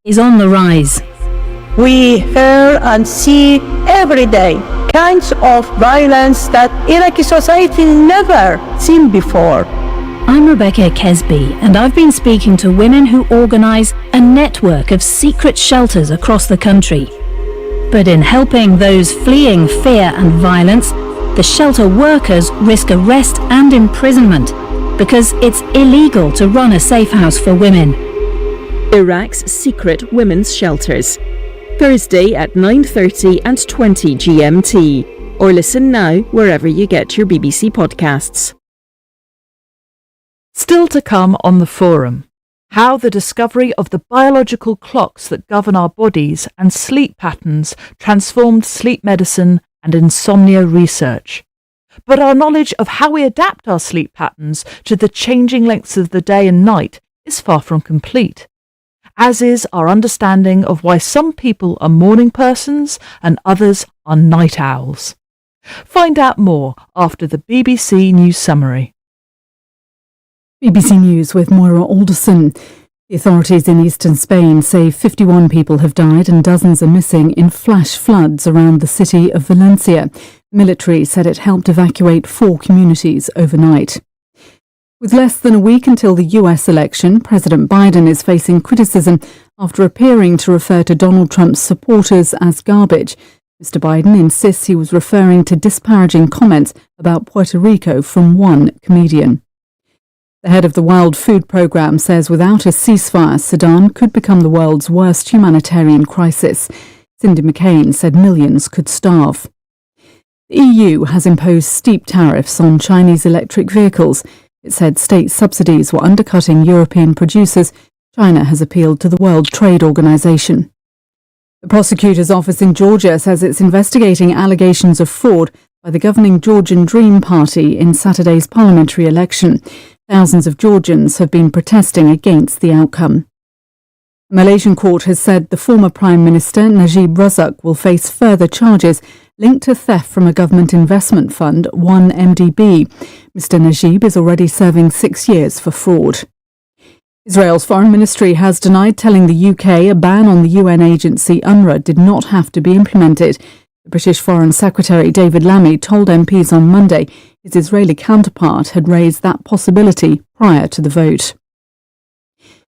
is on the rise. We hear and see every day kinds of violence that Iraqi society never seen before. I'm Rebecca Kesby, and I've been speaking to women who organise a network of secret shelters across the country. But in helping those fleeing fear and violence, the shelter workers risk arrest and imprisonment because it's illegal to run a safe house for women. Iraq's secret women's shelters. Thursday at 9:30 and 20 GMT. Or listen now wherever you get your BBC podcasts. Still to come on the forum, how the discovery of the biological clocks that govern our bodies and sleep patterns transformed sleep medicine and insomnia research. But our knowledge of how we adapt our sleep patterns to the changing lengths of the day and night is far from complete, as is our understanding of why some people are morning persons and others are night owls. Find out more after the BBC News Summary. BBC News with Moira Alderson. The authorities in eastern Spain say 51 people have died and dozens are missing in flash floods around the city of Valencia. The military said it helped evacuate 4 communities overnight. With less than a week until the US election, President Biden is facing criticism after appearing to refer to Donald Trump's supporters as garbage. Mr. Biden insists he was referring to disparaging comments about Puerto Rico from one comedian. The head of the World Food Programme says without a ceasefire, Sudan could become the world's worst humanitarian crisis. Cindy McCain said millions could starve. The EU has imposed steep tariffs on Chinese electric vehicles. It said state subsidies were undercutting European producers. China has appealed to the World Trade Organization. The prosecutor's office in Georgia says it's investigating allegations of fraud by the governing Georgian Dream Party in Saturday's parliamentary election. Thousands of Georgians have been protesting against the outcome. A Malaysian court has said the former Prime Minister Najib Razak will face further charges linked to theft from a government investment fund, 1MDB. Mr. Najib is already serving 6 years for fraud. Israel's foreign ministry has denied telling the UK a ban on the UN agency UNRWA did not have to be implemented. The British Foreign Secretary David Lammy told MPs on Monday his Israeli counterpart had raised that possibility prior to the vote.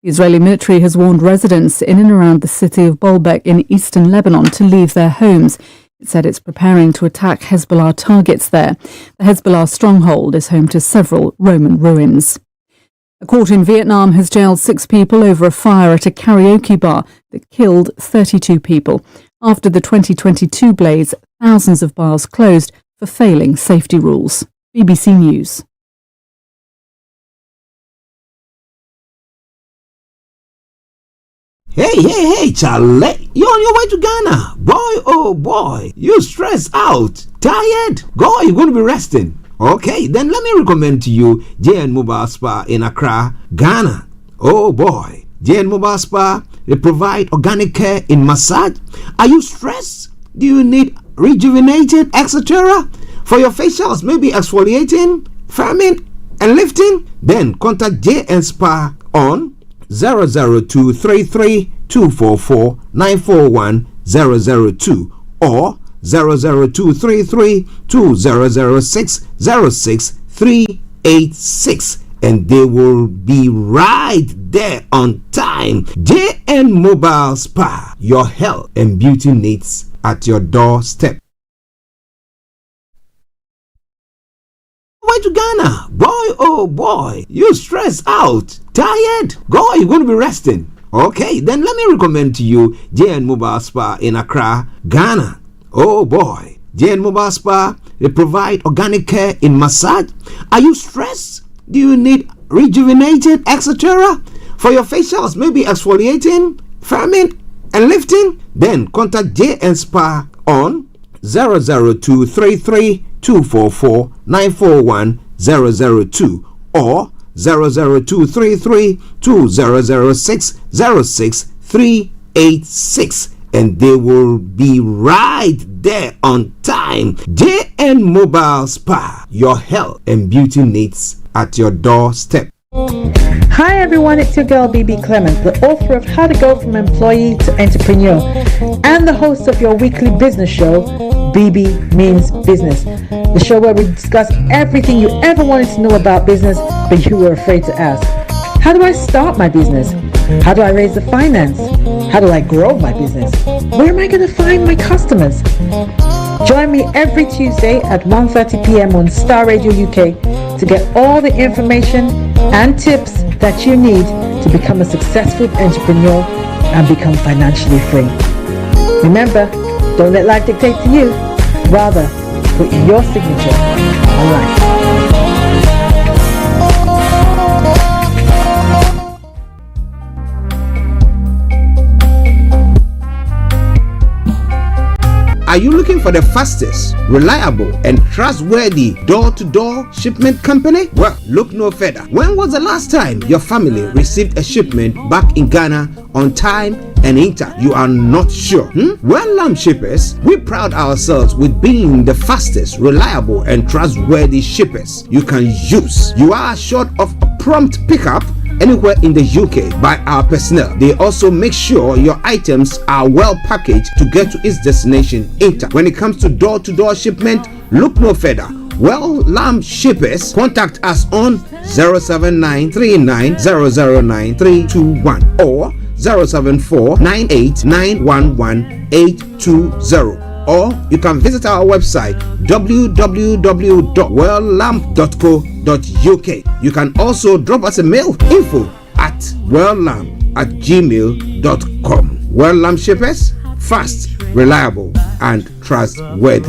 The Israeli military has warned residents in and around the city of Baalbek in eastern Lebanon to leave their homes. It said it's preparing to attack Hezbollah targets there. The Hezbollah stronghold is home to several Roman ruins. A court in Vietnam has jailed 6 people over a fire at a karaoke bar that killed 32 people. After the 2022 blaze, thousands of bars closed for failing safety rules. BBC News. Hey, Charlie, you're on your way to Ghana. Boy, oh boy, you stressed out, tired? God, you're going to be resting. Okay, then let me recommend to you JN Mobile Spa in Accra, Ghana. Oh boy, JN Mobile Spa, they provide organic care in massage. Are you stressed? Do you need rejuvenated, etc.? For your facials, maybe exfoliating, firming, and lifting? Then contact JN Spa on 00233 244 941 002 or 00233 2006 06386, and they will be right there on time. JN Mobile Spa, your health and beauty needs at your doorstep. Way to Ghana. Boy, oh boy, you stressed out, tired? God, you're going to be resting. Okay, then let me recommend to you JN Mobile Spa in Accra, Ghana. Oh boy, JN Mobile Spa, they provide organic care in massage. Are you stressed? Do you need rejuvenated, etc.? For your facials, maybe exfoliating, firming, and lifting? Then contact JN Spa on 00233 244 941 002 or 00233 2006 06386, and they will be right there on time. JN Mobile Spa, your health and beauty needs at your doorstep. Hi everyone, it's your girl BB Clement, the author of How to Go From Employee to Entrepreneur and the host of your weekly business show, BB Means Business, the show where we discuss everything you ever wanted to know about business but you were afraid to ask. How do I start my business? How do I raise the finance? How do I grow my business? Where am I going to find my customers? Join me every Tuesday at 1:30 p.m. on Starr Radio UK to get all the information and tips that you need to become a successful entrepreneur and become financially free. Remember, don't let life dictate to you. Rather, put your signature on life. Are you looking for the fastest, reliable, and trustworthy door-to-door shipment company? Well, look no further. When was the last time your family received a shipment back in Ghana on time and in time? You are not sure? Well, Lamb Shippers, we pride ourselves with being the fastest, reliable, and trustworthy shippers you can use. You are assured of a prompt pickup anywhere in the UK by our personnel. They also make sure your items are well packaged to get to its destination in time. When it comes to door-to-door shipment, look no further. Well, Lamb Shippers, contact us on 07939009321 or 07498911820. Or you can visit our website www.welllamp.co.uk. You can also drop us a mail, info@welllamp@gmail.com. Well Lamp Shippers, fast, reliable, and trustworthy.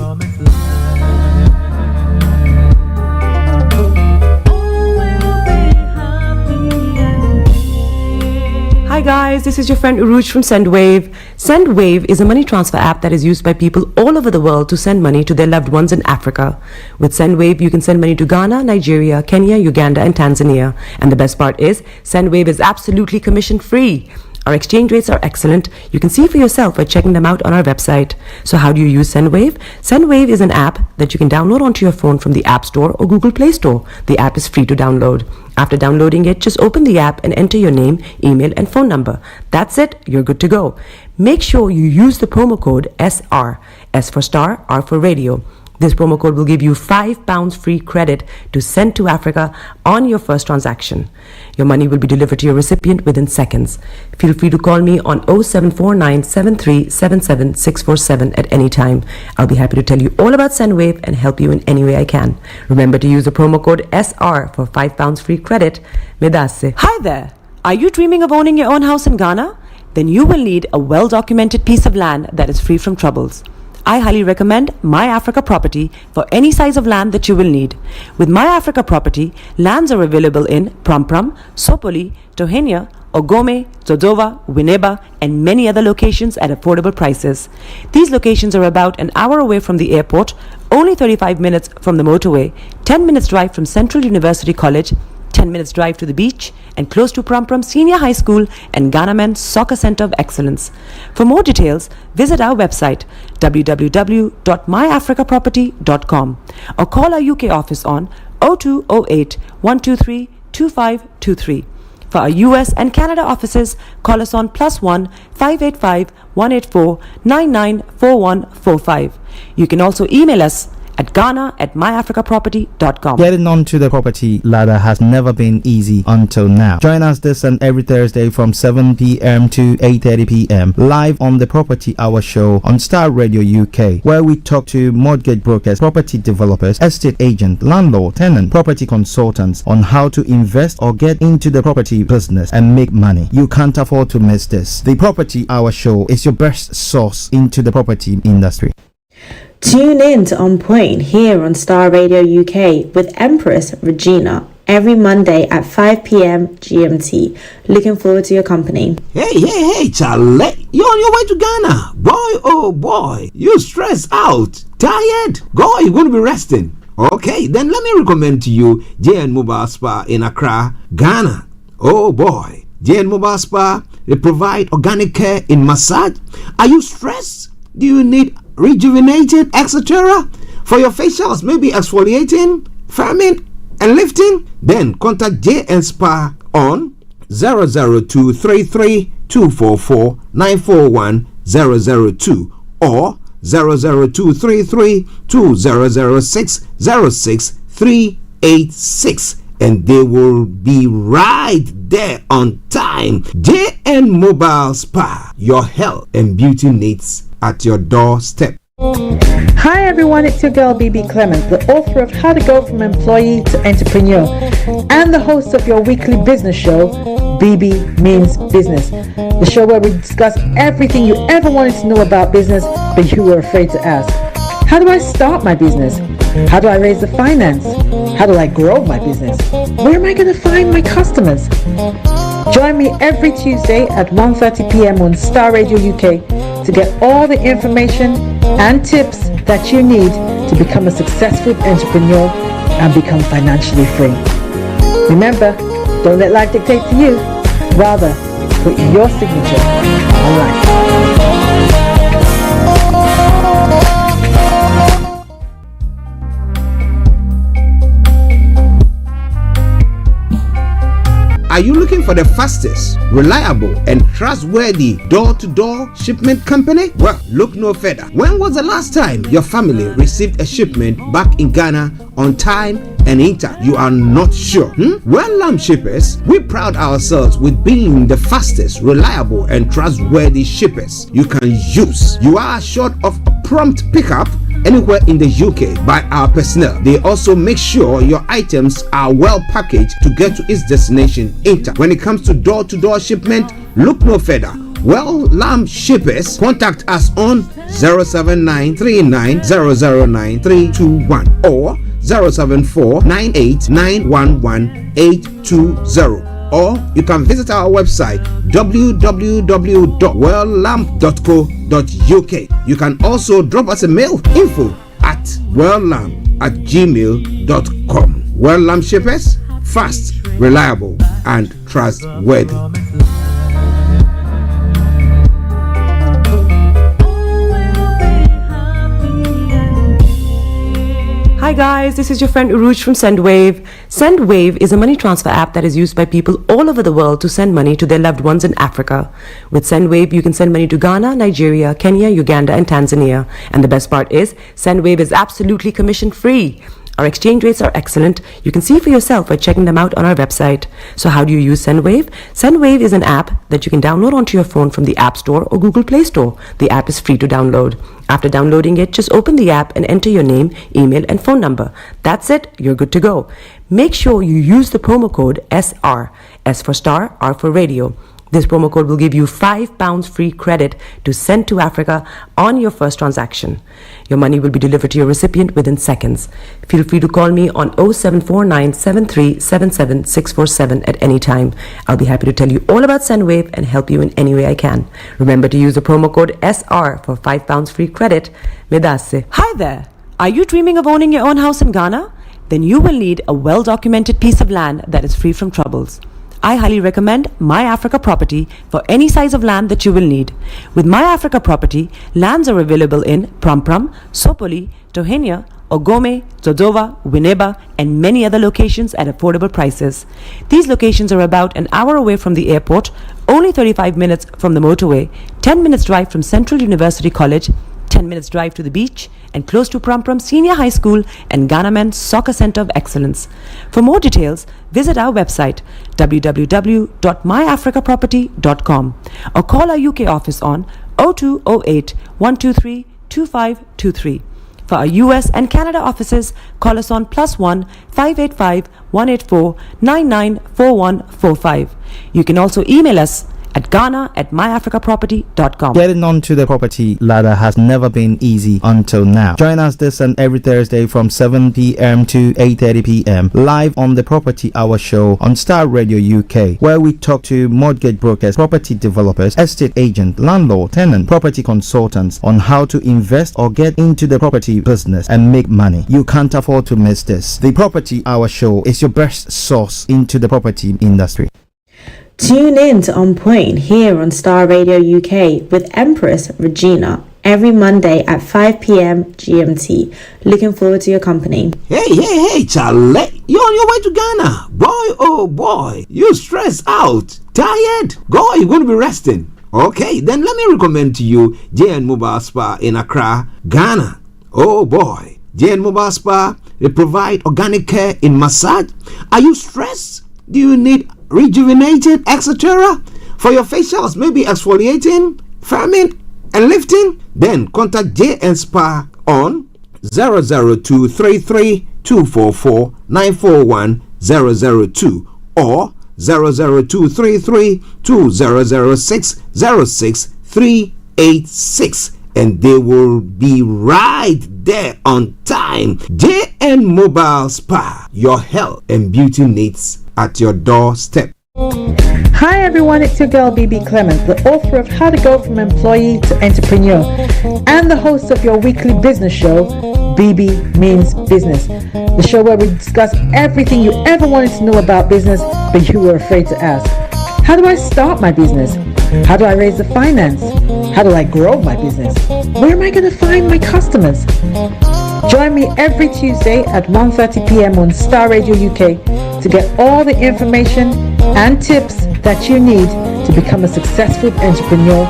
Hi guys, this is your friend Uruj from SendWave. SendWave is a money transfer app that is used by people all over the world to send money to their loved ones in Africa. With SendWave, you can send money to Ghana, Nigeria, Kenya, Uganda, and Tanzania. And the best part is, SendWave is absolutely commission free. Our exchange rates are excellent. You can see for yourself by checking them out on our website. So how do you use SendWave? SendWave is an app that you can download onto your phone from the App Store or Google Play Store. The app is free to download. After downloading it, just open the app and enter your name, email, and phone number. That's it. You're good to go. Make sure you use the promo code SR. S for Star, R for Radio. This promo code will give you £5 free credit to send to Africa on your first transaction. Your money will be delivered to your recipient within seconds. Feel free to call me on 0749 7377 647 at any time. I'll be happy to tell you all about SendWave and help you in any way I can. Remember to use the promo code SR for £5 free credit. Medasse. Hi there. Are you dreaming of owning your own house in Ghana? Then you will need a well-documented piece of land that is free from troubles. I highly recommend My Africa Property for any size of land that you will need. With My Africa Property, lands are available in Prampram, Sopoli, Tohenia, Ogome, Dodova, Winneba, and many other locations at affordable prices. These locations are about an hour away from the airport, only 35 minutes from the motorway, 10 minutes drive from Central University College, 10 minutes drive to the beach, and close to Prampram Senior High School and Ghana Men's Soccer Center of Excellence. For more details, visit our website www.myafricaproperty.com or call our UK office on 0208 123 2523. For our US and Canada offices, call us on +1 585 184 994145. You can also email us at ghana@myafricaproperty.com. Getting onto the property ladder has never been easy until now. Join us this and every Thursday from 7 p.m. to 8:30 p.m. live on the Property Hour Show on Starr Radio UK, where we talk to mortgage brokers, property developers, estate agents, landlord, tenant, property consultants on how to invest or get into the property business and make money. You can't afford to miss this. The Property Hour Show is your best source into the property industry. Tune in to On Point here on Starr Radio UK with Empress Regina every Monday at 5 p.m. GMT. Looking forward to your company. Hey, Charlie. You're on your way to Ghana. Boy, oh boy. You stressed out. Tired? Go, you're going to be resting. Okay, then let me recommend to you JN Mobile Spa in Accra, Ghana. Oh boy. JN Mobile Spa, they provide organic care in massage. Are you stressed? Do you need rejuvenated, etc.? For your facials, maybe exfoliating, firming, and lifting? Then contact JN Spa on 00233 244 941 002 or 00233 2006 06386, and they will be right there on time. JN Mobile Spa, your health and beauty needs at your doorstep. Hi everyone, it's your girl BB Clement, the author of How to Go From Employee to Entrepreneur and the host of your weekly business show, BB Means Business, the show where we discuss everything you ever wanted to know about business but you were afraid to ask. How do I start my business? How do I raise the finance? How do I grow my business? Where am I going to find my customers? Join me every Tuesday at 1:30 p.m. on Starr Radio UK to get all the information and tips that you need to become a successful entrepreneur and become financially free. Remember, don't let life dictate to you. Rather, put your signature on life. Are you looking for the fastest, reliable, and trustworthy door-to-door shipment company? Well, look no further. When was the last time your family received a shipment back in Ghana on time and in time? You are not sure? Well, Lamb Shippers, we pride ourselves with being the fastest, reliable, and trustworthy shippers you can use. You are assured of prompt pickup anywhere in the UK by our personnel. They also make sure your items are well packaged to get to its destination in time. When it comes to door-to-door shipment, look no further. Well, Lamb Shippers, contact us on 07939009321 or 07498911820. Or you can visit our website www.welllamp.co.uk. You can also drop us a mail, info@welllamp@gmail.com. Well Lamp Shippers, fast, reliable, and trustworthy. Hi guys, this is your friend Uruj from SendWave. SendWave is a money transfer app that is used by people all over the world to send money to their loved ones in Africa. With SendWave, you can send money to Ghana, Nigeria, Kenya, Uganda, and Tanzania. And the best part is, SendWave is absolutely commission free. Our exchange rates are excellent. You can see for yourself by checking them out on our website. So how do you use SendWave? SendWave is an app that you can download onto your phone from the App Store or Google Play Store. The app is free to download. After downloading it, just open the app and enter your name, email, and phone number. That's it. You're good to go. Make sure you use the promo code SR. S for Star, R for Radio. This promo code will give you £5 free credit to send to Africa on your first transaction. Your money will be delivered to your recipient within seconds. Feel free to call me on 0749 7377 647 at any time. I'll be happy to tell you all about SendWave and help you in any way I can. Remember to use the promo code SR for £5 free credit. Medasse. Hi there. Are you dreaming of owning your own house in Ghana? Then you will need a well-documented piece of land that is free from troubles. I highly recommend My Africa Property for any size of land that you will need. With My Africa Property, lands are available in Prampram, Sopoli, Tohenia, Ogome, Dodova, Winneba, and many other locations at affordable prices. These locations are about an hour away from the airport, only 35 minutes from the motorway, 10 minutes drive from Central University College, 10 minutes drive to the beach, and close to Prampram Senior High School and Ghana Men's Soccer Center of Excellence. For more details, visit our website www.myafricaproperty.com or call our UK office on 0208 123 2523. For our US and Canada offices, call us on +1 585 184 994145. You can also email us at ghana@myafricaproperty.com. Getting onto the property ladder has never been easy until now. Join us this and every Thursday from 7 p.m. to 8:30 p.m. live on the Property Hour Show on Starr Radio UK, where we talk to mortgage brokers, property developers, estate agents, landlord, tenant, property consultants on how to invest or get into the property business and make money. You can't afford to miss this. The Property Hour Show is your best source into the property industry. Tune in to On Point here on Starr Radio UK with Empress Regina every Monday at 5 p.m. GMT. Looking forward to your company. Hey, Charlie. You're on your way to Ghana. Boy, oh boy. You stressed out. Tired? Go, you're going to be resting. Okay, then let me recommend to you JN Mobile Spa in Accra, Ghana. Oh boy. JN Mobile Spa, they provide organic care in massage. Are you stressed? Do you need rejuvenated, etc.? For your facials, maybe exfoliating, firming, and lifting? Then contact JN Spa on 00233 244 941 002 or 00233 2006 06386, and they will be right there on time. JN Mobile Spa, your health and beauty needs at your doorstep. Hi everyone, it's your girl BB Clement, the author of How to Go From Employee to Entrepreneur and the host of your weekly business show, BB Means Business, the show where we discuss everything you ever wanted to know about business but you were afraid to ask. How do I start my business? How do I raise the finance? How do I grow my business? Where am I going to find my customers? Join me every Tuesday at 1:30 p.m. on Starr Radio UK to get all the information and tips that you need to become a successful entrepreneur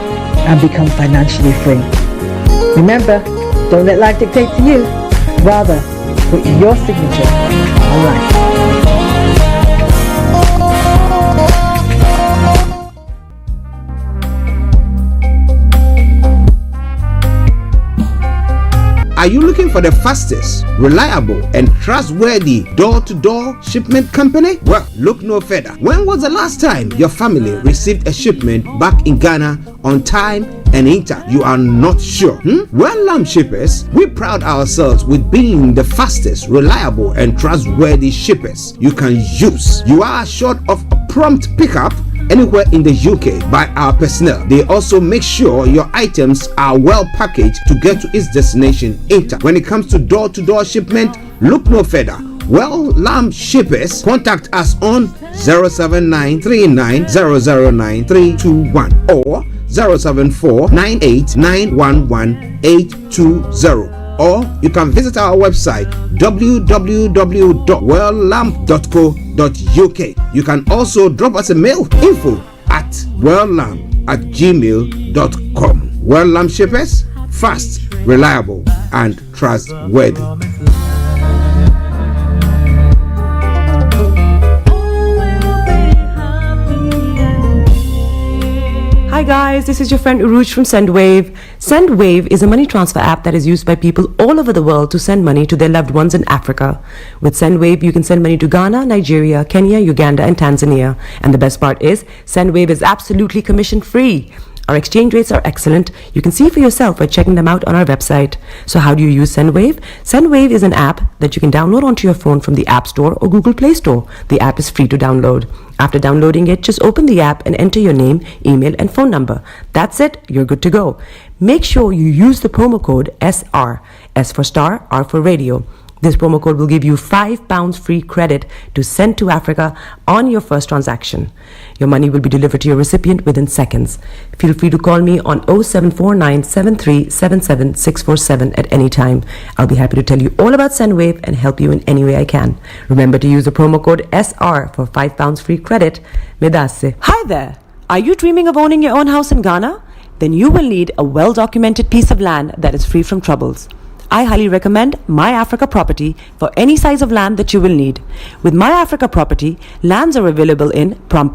and become financially free. Remember, don't let life dictate to you. Rather, put your signature on life. Are you looking for the fastest, reliable, and trustworthy door-to-door shipment company? Well, look no further. When was the last time your family received a shipment back in Ghana on time and in time? You are not sure? Well, Lamb Shippers, we pride ourselves with being the fastest, reliable, and trustworthy shippers you can use. You are assured of a prompt pickup anywhere in the UK by our personnel. They also make sure your items are well packaged to get to its destination in time. When it comes to door-to-door shipment, look no further. Well, Lamb Shippers, contact us on 07939009321 or 07498911820. Or you can visit our website www.welllamp.co.uk. You can also drop us a mail, info@welllamp@gmail.com. Well Lamp Shippers, fast, reliable, and trustworthy. Hi guys, this is your friend Uruj from SendWave. SendWave is a money transfer app that is used by people all over the world to send money to their loved ones in Africa. With SendWave, you can send money to Ghana, Nigeria, Kenya, Uganda, and Tanzania. And the best part is, SendWave is absolutely commission-free. Our exchange rates are excellent. You can see for yourself by checking them out on our website. So how do you use SendWave? SendWave is an app that you can download onto your phone from the App Store or Google Play Store. The app is free to download. After downloading it, just open the app and enter your name, email, and phone number. That's it. You're good to go. Make sure you use the promo code SR. S for Star, R for Radio. This promo code will give you £5 free credit to send to Africa on your first transaction. Your money will be delivered to your recipient within seconds. Feel free to call me on 0749 7377 647 at any time. I'll be happy to tell you all about SendWave and help you in any way I can. Remember to use the promo code SR for £5 free credit. Medasse. Hi there. Are you dreaming of owning your own house in Ghana? Then you will need a well-documented piece of land that is free from troubles. I highly recommend My Africa Property for any size of land that you will need. With My Africa Property, lands are available in Pram,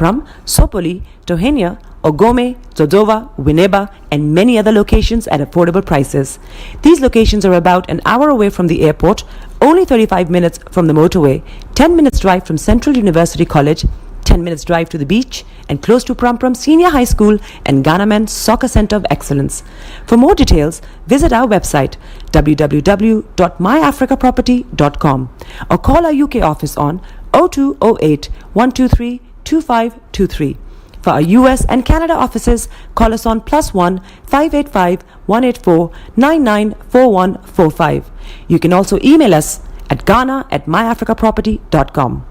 Sopoli, Tohenia, Ogome, Dodova, Winneba, and many other locations at affordable prices. These locations are about an hour away from the airport, only 35 minutes from the motorway, 10 minutes drive from Central University College, 10 minutes drive to the beach, and close to Pram Senior High School and Ghana Men's Soccer Center of Excellence. For more details, visit our website www.myafricaproperty.com or call our UK office on 0208 123 2523. For our US and Canada offices, call us on +1 585 184 994145. You can also email us at ghana@myafricaproperty.com.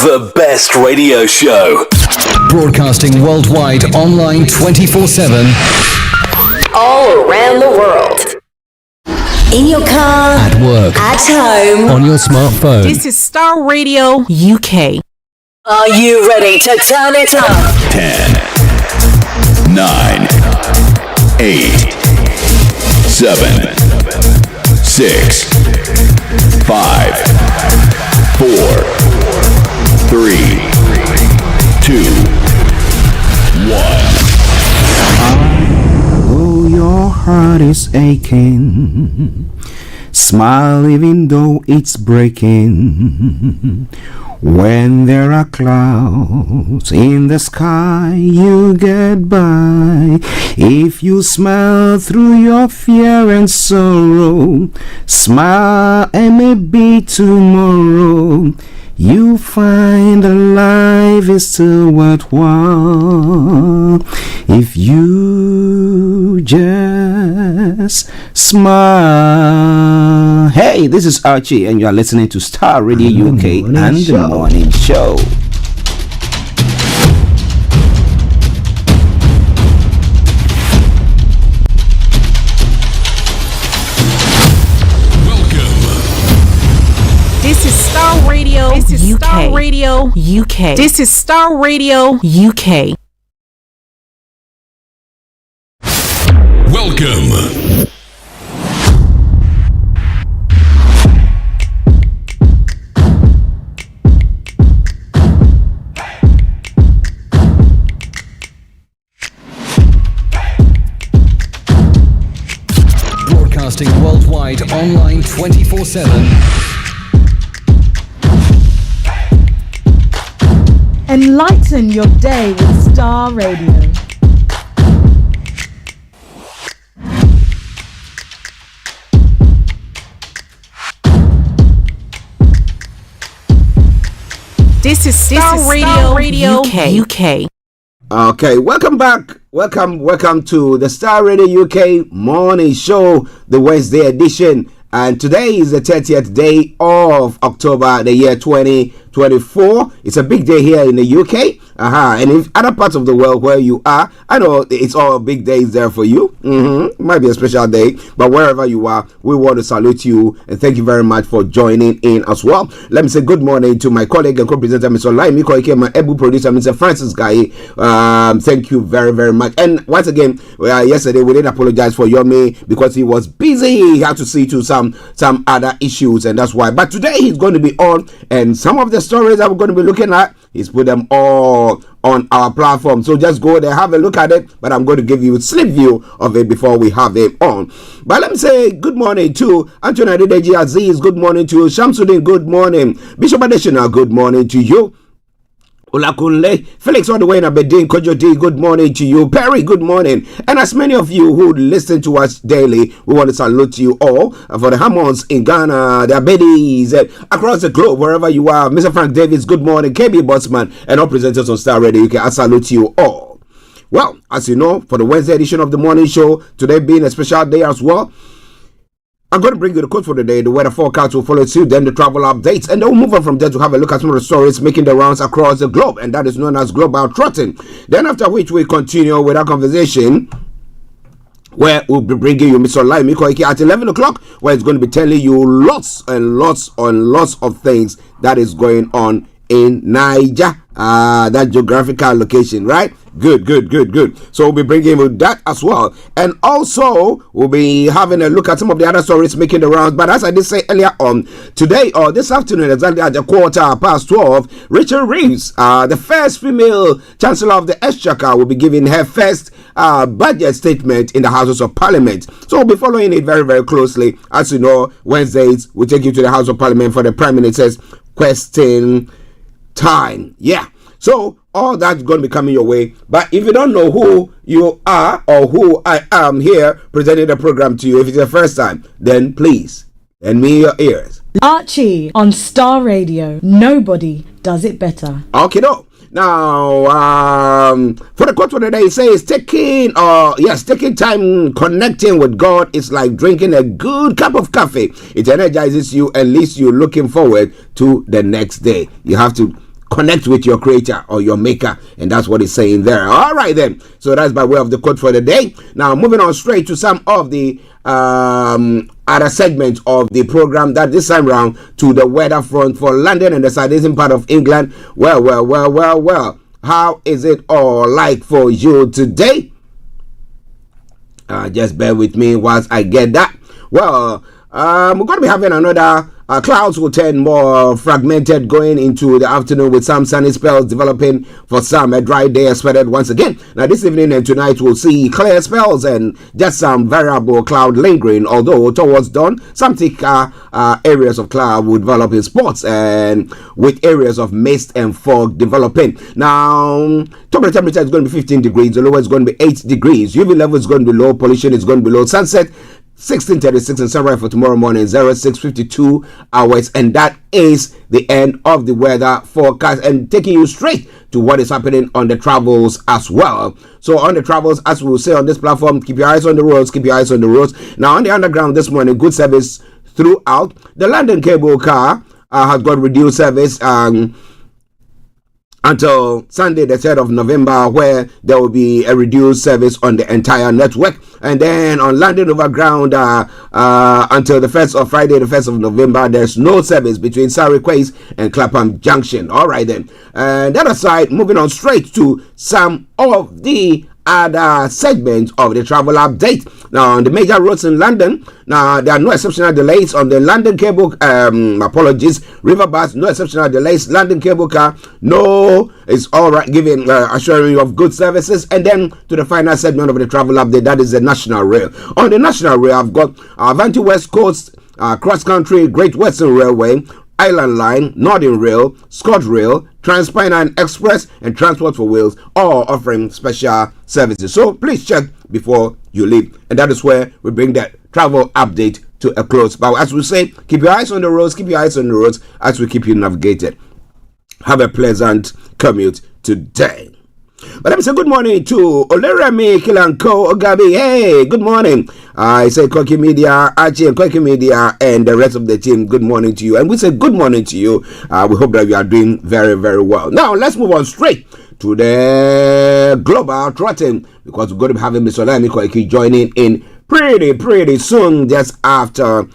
The best radio show. Broadcasting worldwide online 24/7. all around the world. In your car, at work, at home, on your smartphone. This is Starr Radio UK. Are you ready to turn it up? 10, 9, 8, 7, 6, 5, 4, 3, 2, 1. Oh, your heart is aching. Smile even though it's breaking. When there are clouds in the sky, you get by. If you smile through your fear and sorrow, smile and maybe tomorrow you find that life is still worthwhile if you just smile. Hey, this is Archie, and you are listening to Starr Radio UK and the Morning Show. This is Starr Radio. This is UK. Starr Radio UK. This is Starr Radio UK. Welcome. Broadcasting worldwide, online 24/7. Enlighten your day with Starr Radio. This is Starr Radio UK. Okay, welcome back. Welcome to the Starr Radio UK Morning Show, the Wednesday edition. And today is the 30th day of October, the year 2024. It's a big day here in the UK. And in other parts of the world where you are, I know it's all big days there for you. It might be a special day, but wherever you are, we want to salute you and thank you very much for joining in as well. Let me say good morning to my colleague and co-presenter, Mr. Olayomi, Koiki, my able producer, Mr. Francis Guy. Thank you very, very much. And once again, yesterday we didn't apologize for Yomi because he was busy. He had to see to some other issues, and that's why. But today he's going to be on, and some of the stories that we're going to be looking at, he's put them all on our platform. So just go there, have a look at it. But I'm going to give you a slick view of it before we have it on. But let me say good morning to Anthony Adedeji Aziz. Good morning to you. Shamsuddin. Good morning. Bishop Adeshina. Good morning to you. Olakunle, Felix all the way in Aberdeen, Kojo D, good morning to you. Perry, good morning. And as many of you who listen to us daily, we want to salute you all. For the Hammonds in Ghana, the Abedis, across the globe, wherever you are. Mr. Frank Davis, good morning. KB Botsman, and all presenters on Starr Radio UK, I salute you all. Well, as you know, for the Wednesday edition of the morning show, today being a special day as well, I'm going to bring you the quote for the day. The weather forecast will follow suit, then the travel updates, and then we'll move on from there to have a look at some of the stories making the rounds across the globe, and that is known as Global Trotting. Then after which we continue with our conversation, where we'll be bringing you Mr. Olayomi Koiki at 11 o'clock, where it's going to be telling you lots and lots and lots of things that is going on in Niger, that geographical location, right? Good. So we'll be bringing you that as well. And also, we'll be having a look at some of the other stories making the rounds. But as I did say earlier on, today or this afternoon, exactly at the 12:15, Rachel Reeves, the first female Chancellor of the Exchequer, will be giving her first budget statement in the Houses of Parliament. So we'll be following it very, very closely. As you know, Wednesdays, we take you to the House of Parliament for the Prime Minister's question time. Yeah. So all that's going to be coming your way. But if you don't know who you are or who I am here presenting the program to you, if it's the first time, then please lend me your ears. Archie on Starr Radio. Nobody does it better. Okay, no. Now, for the quote for the day, it says, taking time connecting with God is like drinking a good cup of coffee. It energizes you and leaves you looking forward to the next day. You have to connect with your creator or your maker, and that's what it's saying there. All right then, so that's by way of the quote for the day. Now moving on straight to some of the other segments of the program, that this time round to the weather front for London and the southeastern part of England. Well, how is it all like for you today? Just bear with me whilst I get that. Well, we're going to be having another clouds will turn more fragmented going into the afternoon, with some sunny spells developing for some. A dry day expected once again. Now this evening and tonight we'll see clear spells and just some variable cloud lingering, although towards dawn some thicker areas of cloud will develop in spots, and with areas of mist and fog developing. Now top of the temperature is going to be 15 degrees, the lower is going to be 8 degrees, UV level is going to be low, pollution is going to be low, sunset 16:36 and sunrise for tomorrow morning 06:52 hours, and that is the end of the weather forecast, and taking you straight to what is happening on the travels as well. So on the travels, as we will say on this platform, keep your eyes on the roads, keep your eyes on the roads. Now on the underground this morning, good service throughout. The London cable car has got reduced service until Sunday the 3rd of November, where there will be a reduced service on the entire network. And then on London Overground until the 1st of Friday the 1st of November, there's no service between Surrey Quays and Clapham Junction. All right then, and that aside, moving on straight to some of the other segments of the travel update. Now on the major roads in London, now there are no exceptional delays on the London cable river bus, no exceptional delays. London cable car, no, it's all right, giving assuring you of good services. And then to the final segment of the travel update, that is the National Rail. On the National Rail, I've got Avanti West Coast, Cross Country, Great Western Railway, Island Line, Northern Rail, ScotRail, TransPennine Express, and Transport for Wales, all offering special services. So please check before you leave. And that is where we bring that travel update to a close. But as we say, keep your eyes on the roads, keep your eyes on the roads as we keep you navigated. Have a pleasant commute today. But let me say good morning to Olayomi, Kilanko, Ogabi. Hey, good morning. I say Koiki Media, Archie and Koiki Media and the rest of the team, good morning to you. And we say good morning to you. We hope that you are doing very, very well. Now, let's move on straight to the global trotting, because we're going to be having Mr. Olayomi Koiki joining in pretty soon, just after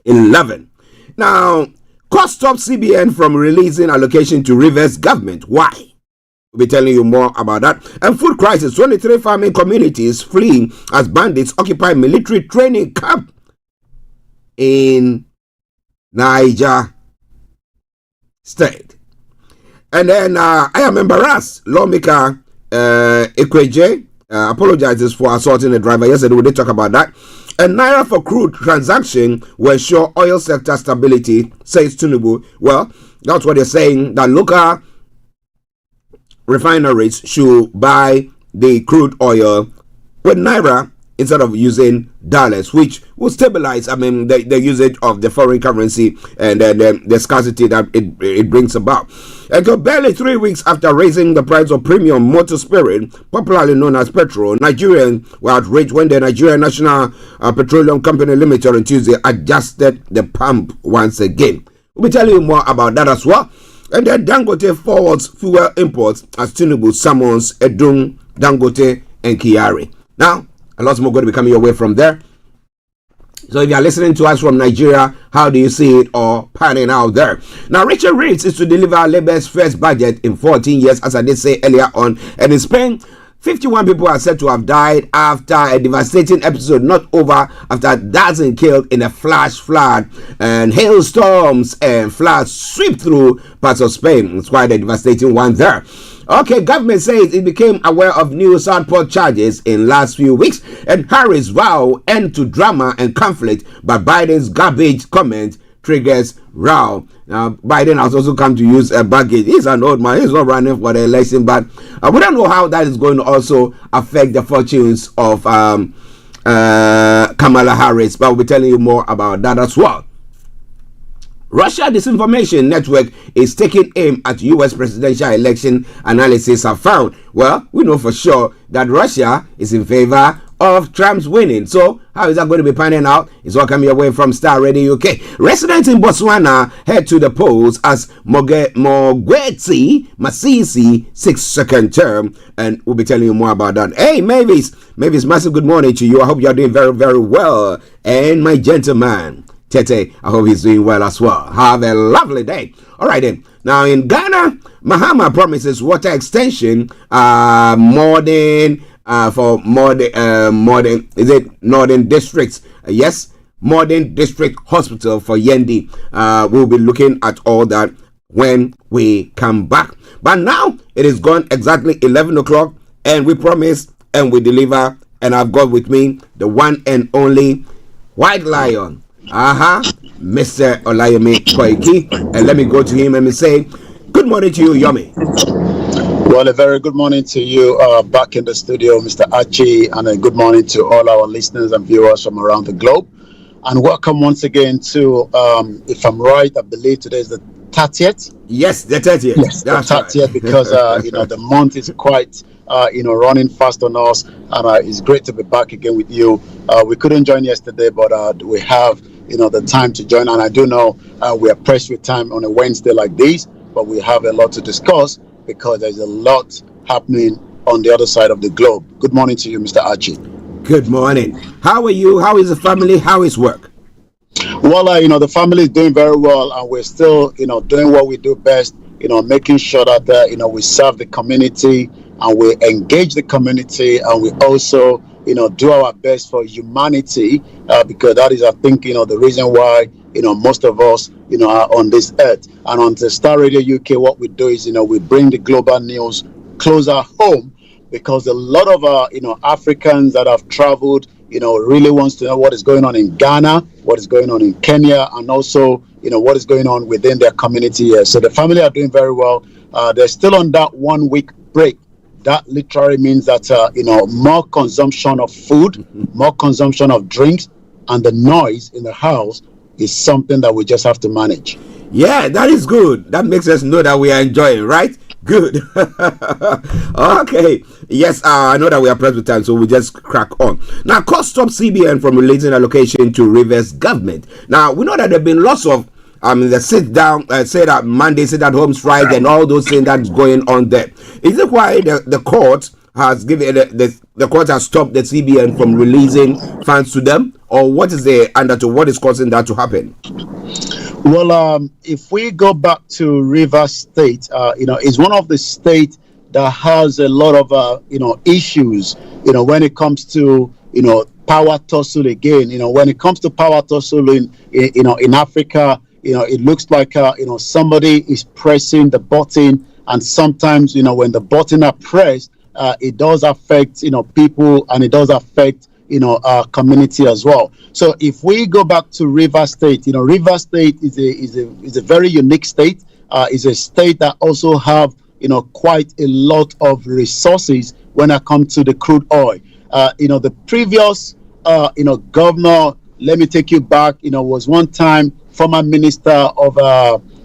11. Now, cost stops CBN from releasing allocation to Rivers government. Why? We'll be telling you more about that. And food crisis, 23 farming communities fleeing as bandits occupy military training camp in Niger State. And then I am embarrassed. Lawmaker Ekweje apologizes for assaulting a driver. Yesterday we did talk about that. And Naira for crude transaction will ensure oil sector stability, says Tinubu. Well, that's what they're saying, that local refineries should buy the crude oil with Naira instead of using dollars, which will stabilize, the usage of the foreign currency and the scarcity that it brings about. And so barely 3 weeks after raising the price of premium motor spirit, popularly known as petrol, Nigerians were outraged when the Nigerian National Petroleum Company Limited on Tuesday adjusted the pump once again. We'll be telling you more about that as well. And then Dangote forwards fuel imports as Tinubu summons Edun, Dangote, and Kiari. Now, a lot more going to be coming your way from there. So if you are listening to us from Nigeria, how do you see it all panning out there? Now, Richard Reeves is to deliver Labour's first budget in 14 years, as I did say earlier on. And in Spain, 51 people are said to have died after a devastating episode not over after dozens killed in a flash flood, and hailstorms and floods sweep through parts of Spain. It's quite a devastating one there. Okay, government says it became aware of new Southport charges in last few weeks, and Harris vow end to drama and conflict, but Biden's garbage comment triggers row. Now, Biden has also come to use a baggage. He's an old man. He's not running for the election, but we don't know how that is going to also affect the fortunes of Kamala Harris, but we'll be telling you more about that as well. Russia Disinformation Network is taking aim at U.S. presidential election analysis have found. Well, we know for sure that Russia is in favor of Trump's winning. So, how is that going to be panning out? It's all coming away from Starr Radio UK. Residents in Botswana head to the polls as Mogwetsi Masisi seeks second term, and we'll be telling you more about that. Hey, Mavis, massive good morning to you. I hope you're doing very, very well. And my gentleman, Tete, I hope he's doing well as well. Have a lovely day. All right then. Now in Ghana, Mahama promises water extension for Northern Districts. Yes, Modern District Hospital for Yendi. We'll be looking at all that when we come back. But now it is gone exactly 11 o'clock, and we promise and we deliver. And I've got with me the one and only White Lion. Mr. Olayomi Koiki. And let me go to him and say, good morning to you, Yomi. Well, a very good morning to you back in the studio, Mr. Archie, and a good morning to all our listeners and viewers from around the globe. And welcome once again to, if I'm right, I believe today is the 30th. Yes, the 30th. Yes, that's the 30th, right. Because, the month is quite, running fast on us. And it's great to be back again with you. We couldn't join yesterday, but we have, the time to join. And I do know we are pressed with time on a Wednesday like this, but we have a lot to discuss because there's a lot happening on the other side of the globe. Good morning to you, Mr. Archie. Good morning. How are you? How is the family? How is work? Well, the family is doing very well, and we're still, doing what we do best, making sure that, we serve the community and we engage the community, and we also, do our best for humanity, because that is, I think, the reason why, most of us, are on this earth. And on the Starr Radio UK, what we do is, we bring the global news closer home, because a lot of our, Africans that have traveled, really wants to know what is going on in Ghana, what is going on in Kenya, and also, what is going on within their community here. So the family are doing very well. They're still on that 1 week break. That literally means that, more consumption of food, more consumption of drinks, and the noise in the house is something that we just have to manage. Yeah, that is good. That makes us know that we are enjoying, right? Good. Okay. Yes, I know that we are pressed with time, so we'll just crack on. Now, court stopped CBN from releasing allocation to Rivers government. Now, we know that there have been lots of the sit down, say that Monday, sit at home strike, and all those things that's going on there. Is it why the court has given the court has stopped the CBN from releasing funds to them, or what is the undertow? What is causing that to happen? Well, if we go back to Rivers State, it's one of the states that has a lot of issues. When it comes to power tussle again. When it comes to power tussle in Africa, it looks like somebody is pressing the button, and sometimes when the button are pressed, it does affect people, and it does affect our community as well. So if we go back to Rivers State, Rivers State is a very unique state. It's a state that also have quite a lot of resources when it comes to the crude oil. The previous governor, let me take you back, was one time former minister of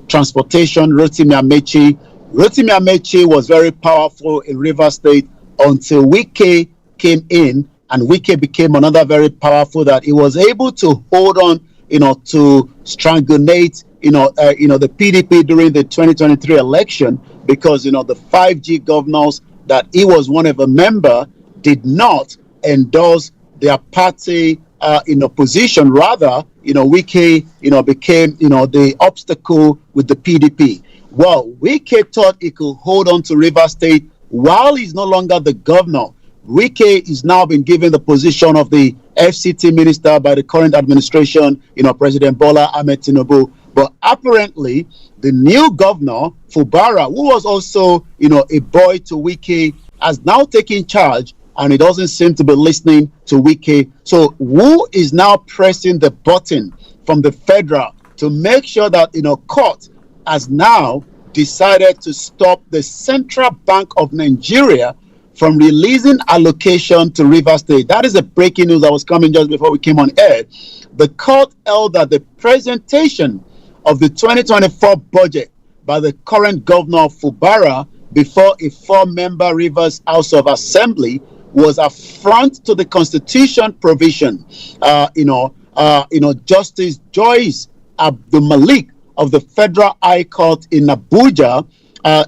transportation, Rotimi Amechi. Rotimi Amechi was very powerful in Rivers State until Wike came in, and Wike became another very powerful that he was able to hold on, to strangulate, the PDP during the 2023 election, because, the 5G governors that he was one of a member did not endorse their party in opposition. Rather, Wike, became, the obstacle with the PDP. Well, Wike thought he could hold on to Rivers State while he's no longer the governor. Wike is now been given the position of the FCT minister by the current administration, President Bola Ahmed Tinubu. But apparently, the new governor, Fubara, who was also, a boy to Wike, has now taken charge, and he doesn't seem to be listening to Wike. So who is now pressing the button from the federal to make sure that, court has now decided to stop the Central Bank of Nigeria from releasing allocation to Rivers State? That is a breaking news that was coming just before we came on air. The court held that the presentation of the 2024 budget by the current governor of Fubara before a 4-member Rivers House of Assembly was affront to the Constitution provision. Justice Joyce Abdul Malik of the Federal High Court in Abuja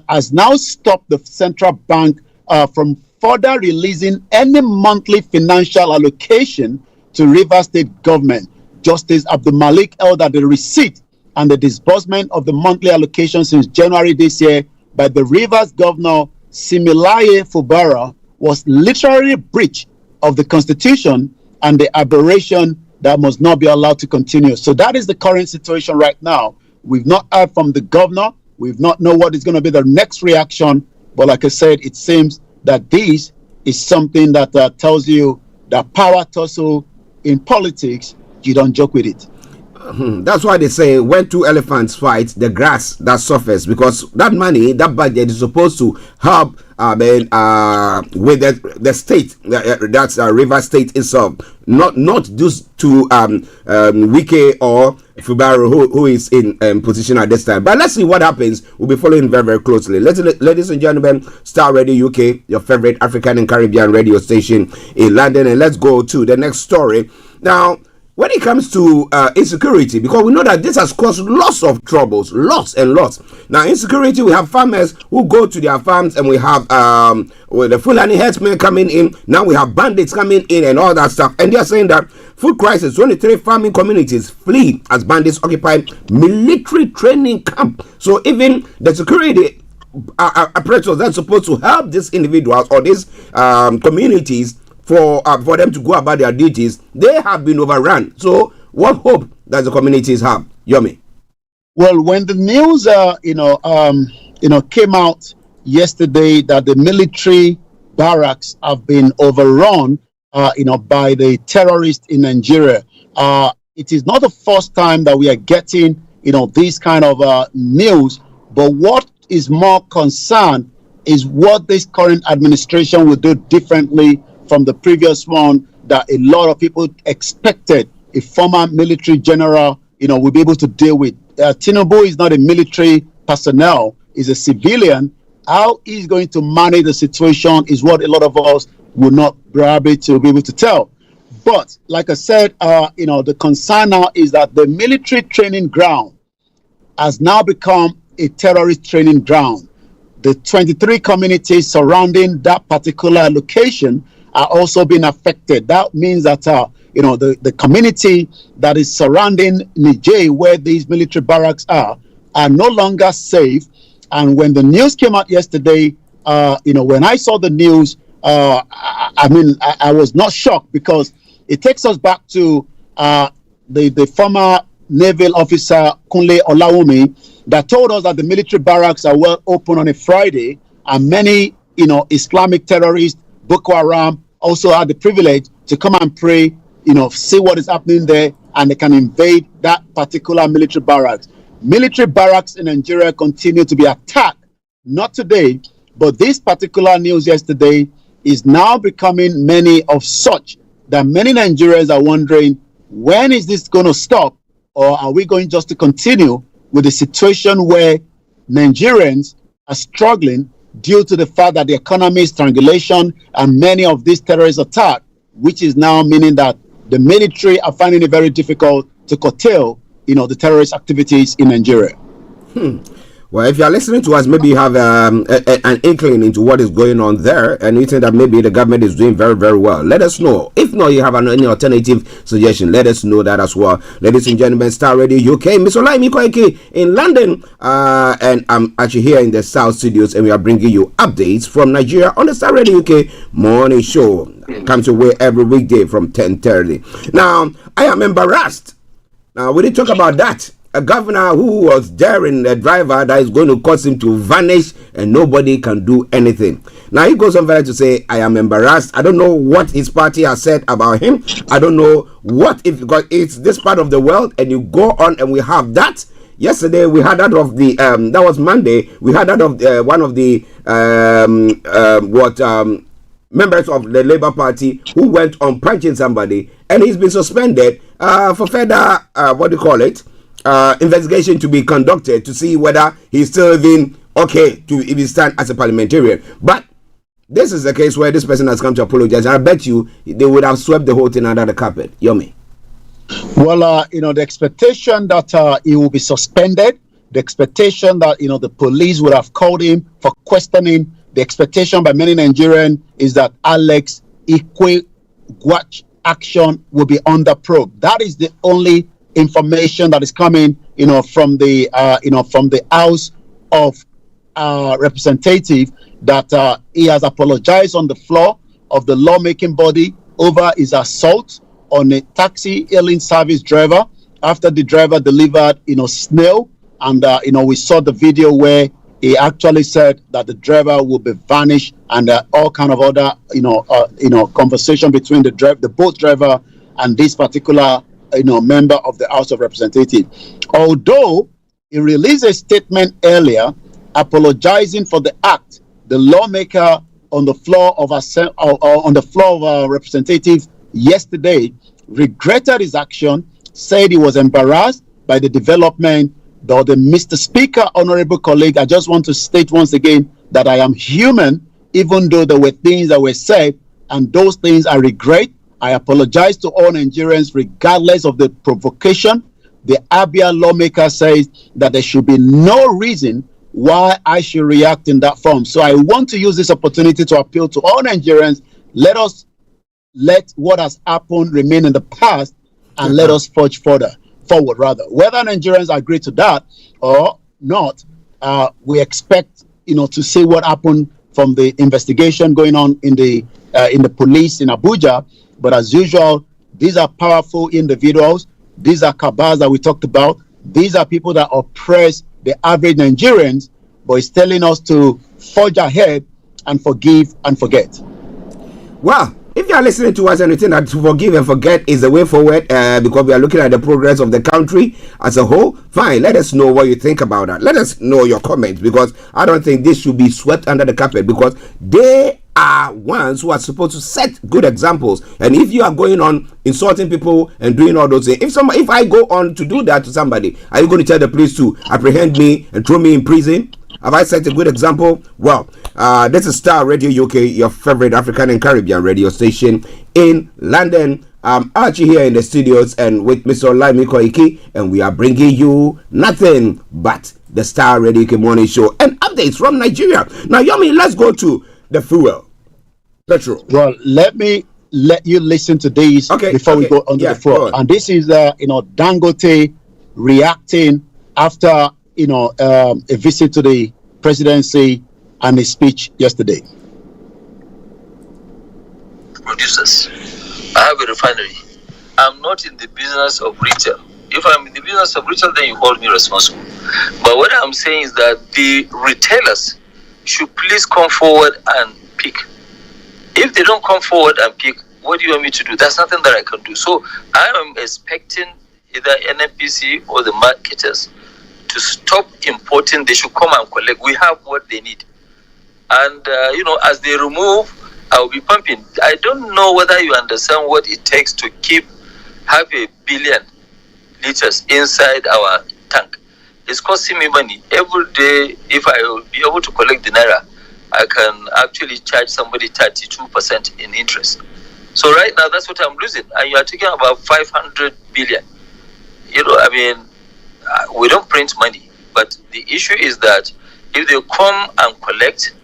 has now stopped the central bank from further releasing any monthly financial allocation to Rivers State government. Justice Abdul Malik held that the receipt and the disbursement of the monthly allocation since January this year by the Rivers Governor Similaye Fubara was literally a breach of the Constitution and the aberration that must not be allowed to continue. So that is the current situation right now. We've not heard from the governor. We've not know what is going to be the next reaction. But like I said, it seems that this is something that tells you that power tussle in politics, you don't joke with it. That's why they say when two elephants fight, the grass that suffers, because that money, that budget is supposed to help with the state, that's River State itself, not just to Wike or Fubara who is in position at this time. But let's see what happens. We'll be following very, very closely. Ladies and gentlemen, Starr Radio UK, your favorite African and Caribbean radio station in London, and let's go to the next story now. When it comes to insecurity, because we know that this has caused lots of troubles, lots and lots. Now, insecurity, we have farmers who go to their farms, and we have the Fulani herdsmen coming in. Now we have bandits coming in and all that stuff. And they are saying that food crisis, 23 farming communities flee as bandits occupy military training camp. So even the security apparatus that's supposed to help these individuals or these communities for them to go about their duties, they have been overrun. So what hope does the communities have? Yomi? Well, when the news came out yesterday that the military barracks have been overrun by the terrorists in Nigeria, it is not the first time that we are getting this kind of news. But what is more concerned is what this current administration will do differently from the previous one, that a lot of people expected a former military general, will be able to deal with. Tinubu is not a military personnel, he's a civilian. How he's going to manage the situation is what a lot of us will not be able to tell. But like I said, the concern now is that the military training ground has now become a terrorist training ground. The 23 communities surrounding that particular location are also being affected. That means that the community that is surrounding Niger, where these military barracks are no longer safe. And when the news came out yesterday, when I saw the news, I was not shocked, because it takes us back to the former naval officer Kunle Olayomi that told us that the military barracks are well open on a Friday, and many Islamic terrorists, Boko Haram, also had the privilege to come and pray, see what is happening there, and they can invade that particular military barracks. Military barracks in Nigeria continue to be attacked, not today, but this particular news yesterday is now becoming many of such that many Nigerians are wondering, when is this going to stop? Or are we going just to continue with the situation where Nigerians are struggling due to the fact that the economy is strangulation and many of these terrorist attacks, which is now meaning that the military are finding it very difficult to curtail, the terrorist activities in Nigeria. Well, if you are listening to us, maybe you have an inkling into what is going on there, and you think that maybe the government is doing very, very well. Let us know. If not, you have any alternative suggestion, let us know that as well. Ladies and gentlemen, Starr Radio UK, Miss Olayomi Koiki in London, and I'm actually here in the South Studios, and we are bringing you updates from Nigeria on the Starr Radio UK morning show. Comes your way every weekday from 10:30. Now, I am embarrassed. Now, we didn't talk about that. A governor who was daring a driver that is going to cause him to vanish and nobody can do anything. Now he goes on further to say, I am embarrassed. I don't know what his party has said about him. I don't know what, if because it's this part of the world, and you go on and we have that. Yesterday we had that of the that was Monday. We had that of one of the members of the Labour Party who went on punching somebody, and he's been suspended for further investigation to be conducted to see whether he's still even okay to even stand as a parliamentarian. But this is the case where this person has come to apologize. I bet you they would have swept the whole thing under the carpet. Yomi. Well, the expectation that he will be suspended, the expectation that, the police would have called him for questioning, the expectation by many Nigerians is that Alex Ikwe-Gwach action will be under probe. That is the only information that is coming, from the House of Representative, that he has apologized on the floor of the lawmaking body over his assault on a taxi hailing service driver after the driver delivered, snail. And, we saw the video where he actually said that the driver will be vanished, and all kind of other, conversation between the boat driver and this particular, member of the House of Representatives. Although he released a statement earlier apologizing for the act, the lawmaker on the floor of our representatives yesterday regretted his action, said he was embarrassed by the development. Though the Mr. Speaker, honorable colleague, I just want to state once again that I am human, even though there were things that were said, and those things I regret. I apologize to all Nigerians regardless of the provocation. The Abia lawmaker says that there should be no reason why I should react in that form. So I want to use this opportunity to appeal to all Nigerians. Let what has happened remain in the past, and let us forge forward. Whether Nigerians agree to that or not, we expect to see what happened from the investigation going on in the police in Abuja. But as usual, these are powerful individuals. These are cabals that we talked about. These are people that oppress the average Nigerians, but it's telling us to forge ahead and forgive and forget. Well, if you are listening to us and you think that to forgive and forget is the way forward, because we are looking at the progress of the country as a whole, fine, let us know what you think about that. Let us know your comments, because I don't think this should be swept under the carpet, because they are ones who are supposed to set good examples. And if you are going on insulting people and doing all those things, if I go on to do that to somebody, are you going to tell the police to apprehend me and throw me in prison? Have I set a good example? Well, this is Starr Radio UK, your favorite African and Caribbean radio station in London. Archie here in the studios, and with Mr. Olayomi Koiki, and we are bringing you nothing but the Starr Radio UK morning show and updates from Nigeria. Now, Yomi, let's go to the fuel. Petrol. Well, let me let you listen to these before we go on to the floor. And this is, Dangote reacting after, a visit to the presidency and his speech yesterday. Producers, I have a refinery. I'm not in the business of retail. If I'm in the business of retail, then you hold me responsible. But what I'm saying is that the retailers should please come forward and pick. If they don't come forward and pick, what do you want me to do? There's nothing that I can do. So I am expecting either NNPC or the marketers to stop importing. They should come and collect. We have what they need. And, as they remove, I will be pumping. I don't know whether you understand what it takes to keep 500 billion liters inside our tank. It's costing me money. Every day, if I will be able to collect the naira, I can actually charge somebody 32% in interest. So right now, that's what I'm losing. And you are talking about 500 billion. We don't print money. But the issue is that if they come and collect,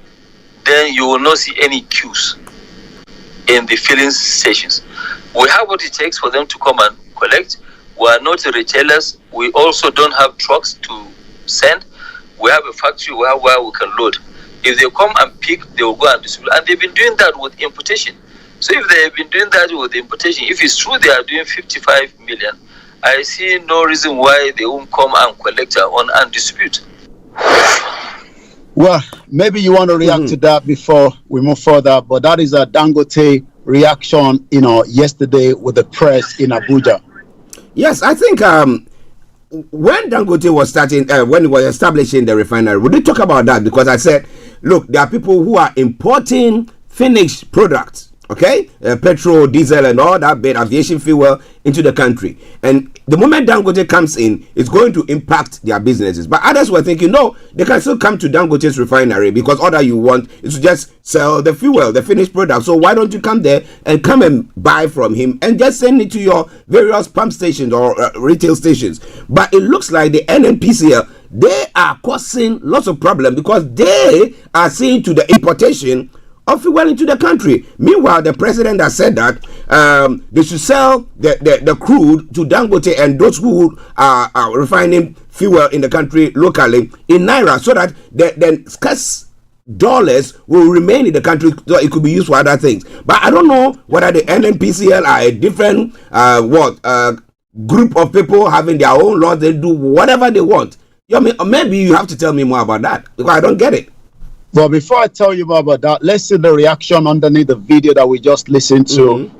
then you will not see any queues in the filling stations. We have what it takes for them to come and collect. We are not retailers. We also don't have trucks to send. We have a factory where we can load. If they come and pick, they will go and distribute. And they've been doing that with importation. So if they have been doing that with importation, if it's true they are doing 55 million, I see no reason why they won't come and collect and distribute. Well, maybe you want to react to that before we move further, but that is a Dangote reaction, yesterday with the press in Abuja. Yes, I think when Dangote was when he was establishing the refinery, we did talk about that, because I said, look, there are people who are importing finished products okay, petrol, diesel, and all that bit, aviation fuel into the country. And the moment Dangote comes in, it's going to impact their businesses. But others were thinking, no, they can still come to Dangote's refinery because all that you want is to just sell the fuel, the finished product. So why don't you come there and come and buy from him and just send it to your various pump stations or retail stations? But it looks like the NNPCL, they are causing lots of problems because they are seeing to the importation of fuel into the country. Meanwhile, the president has said that they should sell the crude to Dangote and those who are refining fuel in the country locally in naira, so that the scarce dollars will remain in the country, so it could be used for other things. But I don't know whether the NNPCL are a different group of people having their own laws. They do whatever they want. I mean, maybe you have to tell me more about that because I don't get it. Well, before I tell you more about that, let's see the reaction underneath the video that we just listened to.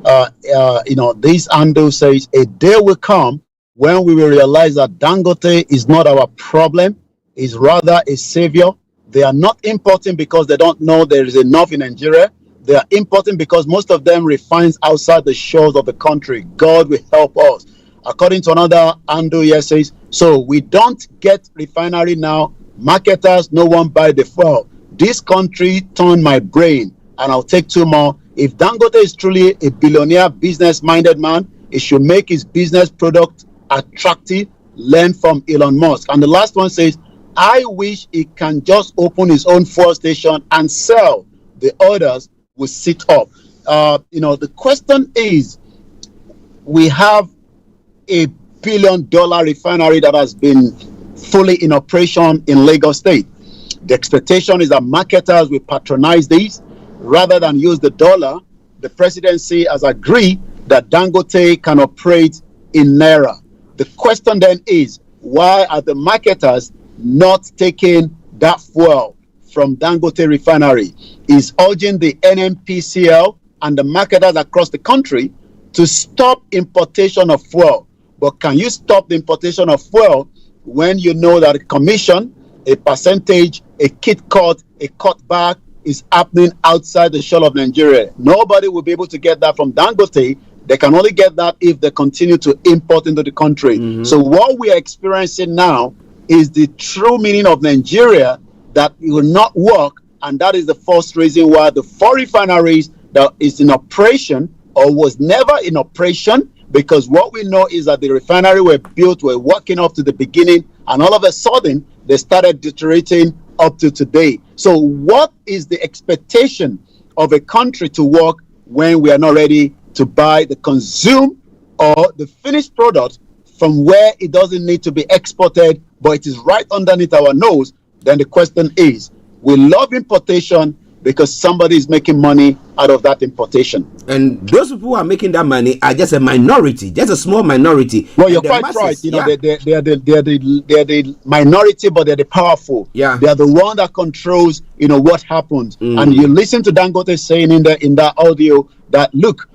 This Ando says, a day will come when we will realize that Dangote is not our problem, is rather a savior. They are not importing because they don't know there is enough in Nigeria. They are importing because most of them refines outside the shores of the country. God will help us. According to another Ando here says, so we don't get refinery now. Marketers, no one buy the fuel. This country turned my brain, and I'll take two more. If Dangote is truly a billionaire, business-minded man, he should make his business product attractive, learn from Elon Musk. And the last one says, I wish he can just open his own fuel station and sell. The others will sit up. The question is, we have a $1 billion refinery that has been fully in operation in Lagos State. The expectation is that marketers will patronize these rather than use the dollar. The presidency has agreed that Dangote can operate in naira. The question then is, why are the marketers not taking that fuel from Dangote refinery? Is urging the NNPCL and the marketers across the country to stop importation of fuel. But can you stop the importation of fuel when you know that a commission, a percentage, a kit cut, a cutback is happening outside the shore of Nigeria? Nobody will be able to get that from Dangote. They can only get that if they continue to import into the country. So what we are experiencing now is the true meaning of Nigeria that it will not work, and that is the first reason why the 4 refineries that is in operation or was never in operation, because what we know is that the refinery were working up to the beginning, and all of a sudden they started deteriorating up to today. So what is the expectation of a country to work when we are not ready to buy the consume or the finished product from where it doesn't need to be exported, but it is right underneath our nose? Then the question is, we love importation because somebody is making money out of that importation. And those people who are making that money are just a minority, just a small minority. Well, you're quite right. They are the minority, but they're the powerful. Yeah. They are the one that controls, what happens. And you listen to Dangote saying in that audio that, look,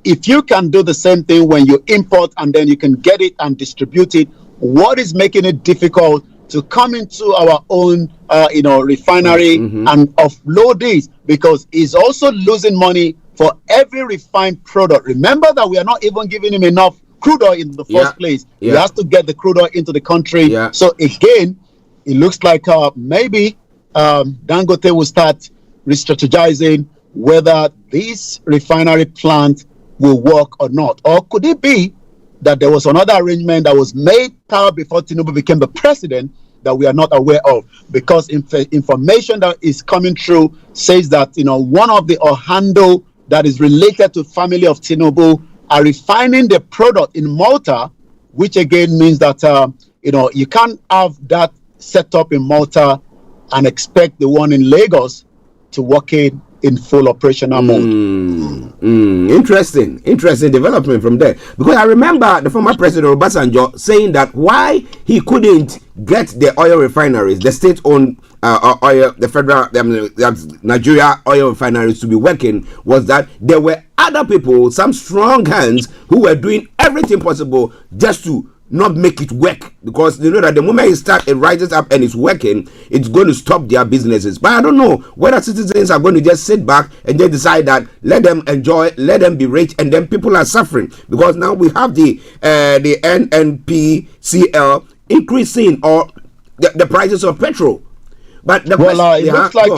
if you can do the same thing when you import and then you can get it and distribute it, what is making it difficult to come into our own, refinery and offload this? Because he's also losing money for every refined product. Remember that we are not even giving him enough crude oil in the first place. He has to get the crude oil into the country. So again, it looks like maybe Dangote will start re-strategizing whether this refinery plant will work or not. Or could it be that there was another arrangement that was made before Tinubu became the president that we are not aware of? Because information that is coming through says that, one of the Ohando that is related to family of Tinubu are refining the product in Malta, which again means that, you can't have that set up in Malta and expect the one in Lagos to work in full operational mode. Interesting development from there. Because I remember the former president Obasanjo saying that why he couldn't get the oil refineries, the state-owned oil, the federal, Nigeria oil refineries to be working, was that there were other people, some strong hands, who were doing everything possible just to not make it work, because you know that the moment it rises up and it's working, it's going to stop their businesses. But I don't know whether citizens are going to just sit back and just decide that let them enjoy, let them be rich, and then people are suffering, because now we have the NNPCL increasing or the prices of petrol. But it looks like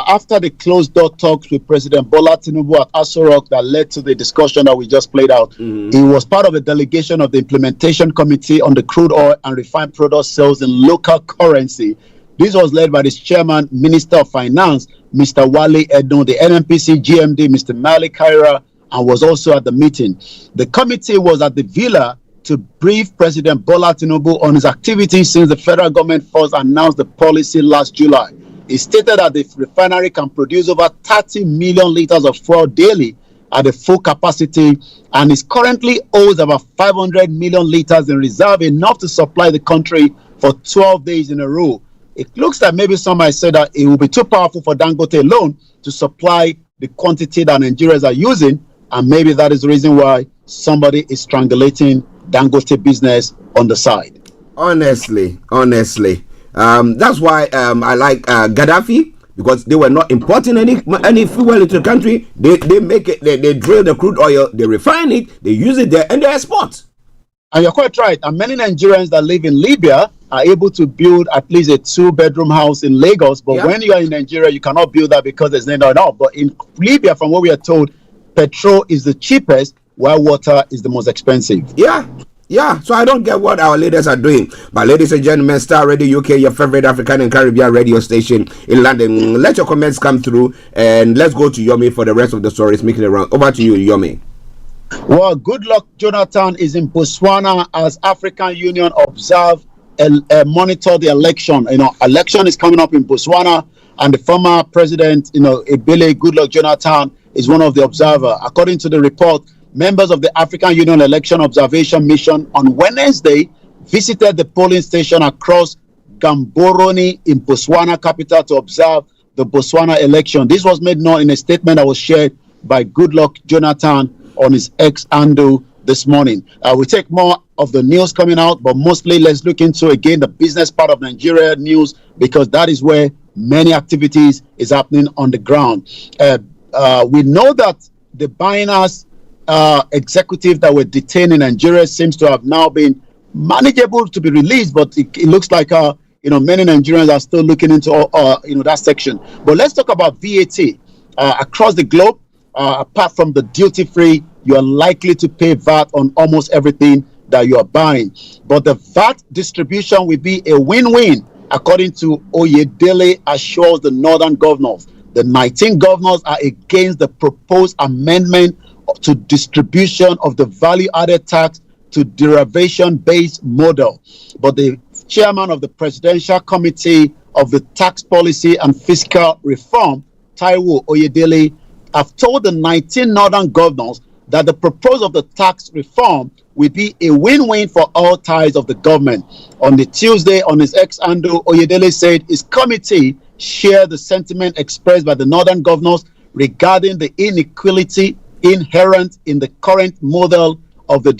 after the closed door talks with President Bola Tinubu at Aso Rock that led to the discussion that we just played out, he was part of a delegation of the Implementation Committee on the Crude Oil and Refined Product Sales in Local Currency. This was led by the chairman, Minister of Finance, Mr. Wale Edno, the NNPC GMD, Mr. Mali Kaira, and was also at the meeting. The committee was at the villa to brief President Bola Tinubu on his activities since the federal government first announced the policy last July. He stated that the refinery can produce over 30 million liters of fuel daily at the full capacity, and is currently holds about 500 million liters in reserve, enough to supply the country for 12 days in a row. It looks like maybe somebody said that it will be too powerful for Dangote alone to supply the quantity that Nigerians are using, and maybe that is the reason why somebody is strangulating Dangote business on the side. Honestly, that's why I like Gaddafi, because they were not importing any fuel into the country. They make it, they drill the crude oil, they refine it, they use it there, and they export. And you're quite right. And many Nigerians that live in Libya are able to build at least a 2-bedroom house in Lagos. But when you are in Nigeria, you cannot build that because there's not enough. But in Libya, from what we are told, petrol is the cheapest, while water is the most expensive. Yeah, so I don't get what our leaders are doing. But ladies and gentlemen, Starr Radio UK, your favorite African and Caribbean radio station in London. Let your comments come through, and let's go to Yomi for the rest of the stories making it around. Over to you, Yomi. Well, Goodluck Jonathan is in Botswana as African Union observe and monitor the election. Election is coming up in Botswana, and the former president, Ebele Goodluck Jonathan, is one of the observers. According to the report, members of the African Union Election Observation Mission on Wednesday visited the polling station across Gaborone in Botswana capital to observe the Botswana election. This was made known in a statement that was shared by Goodluck Jonathan on his X handle this morning. We take more of the news coming out, but mostly let's look into again the business part of Nigeria news, because that is where many activities is happening on the ground. We know that the Binance executive that were detained in Nigeria seems to have now been manageable to be released, but it looks like many Nigerians are still looking into that section. But let's talk about VAT. Across the globe, apart from the duty free, you are likely to pay VAT on almost everything that you are buying. But the VAT distribution will be a win-win, according to Oyedele assures the northern governors. The 19 governors are against the proposed amendment to distribution of the value-added tax to derivation-based model. But the chairman of the Presidential Committee of the Tax Policy and Fiscal Reform, Taiwo Oyedele, have told the 19 northern governors that the proposal of the tax reform will be a win-win for all ties of the government. On the Tuesday, on his X handle, Oyedele said his committee shared the sentiment expressed by the northern governors regarding the inequality inherent in the current model of the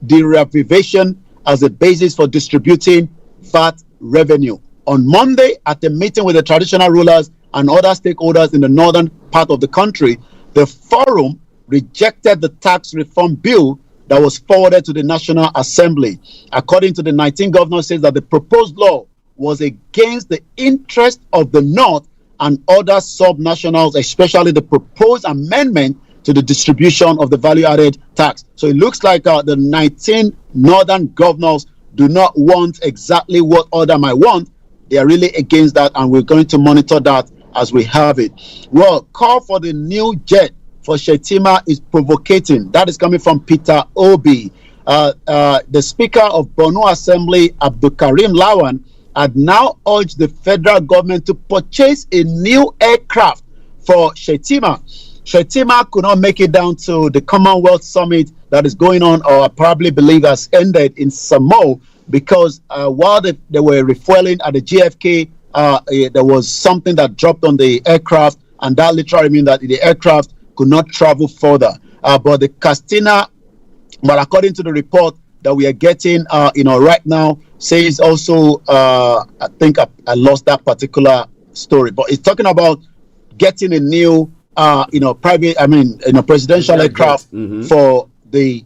derivation as a basis for distributing VAT revenue. On Monday, at a meeting with the traditional rulers and other stakeholders in the northern part of the country, the forum rejected the tax reform bill that was forwarded to the National Assembly. According to the 19 governors, says that the proposed law was against the interest of the North and other sub-nationals, especially the proposed amendment to the distribution of the value-added tax. So it looks like the 19 northern governors do not want exactly what other might want. They are really against that, and we're going to monitor that as we have it. Well, call for the new jet for Shetima is provocating. That is coming from Peter Obi. The Speaker of Borno Assembly, Abdulkarim Lawan, had now urged the federal government to purchase a new aircraft for Shetima. Shetima could not make it down to the Commonwealth Summit that is going on, or I probably believe has ended in Samoa, because while they were refueling at the JFK, there was something that dropped on the aircraft, and that literally means that the aircraft could not travel further. But the Castina, but according to the report, that we are getting, right now says also, I think I lost that particular story, but it's talking about getting a new, presidential aircraft for the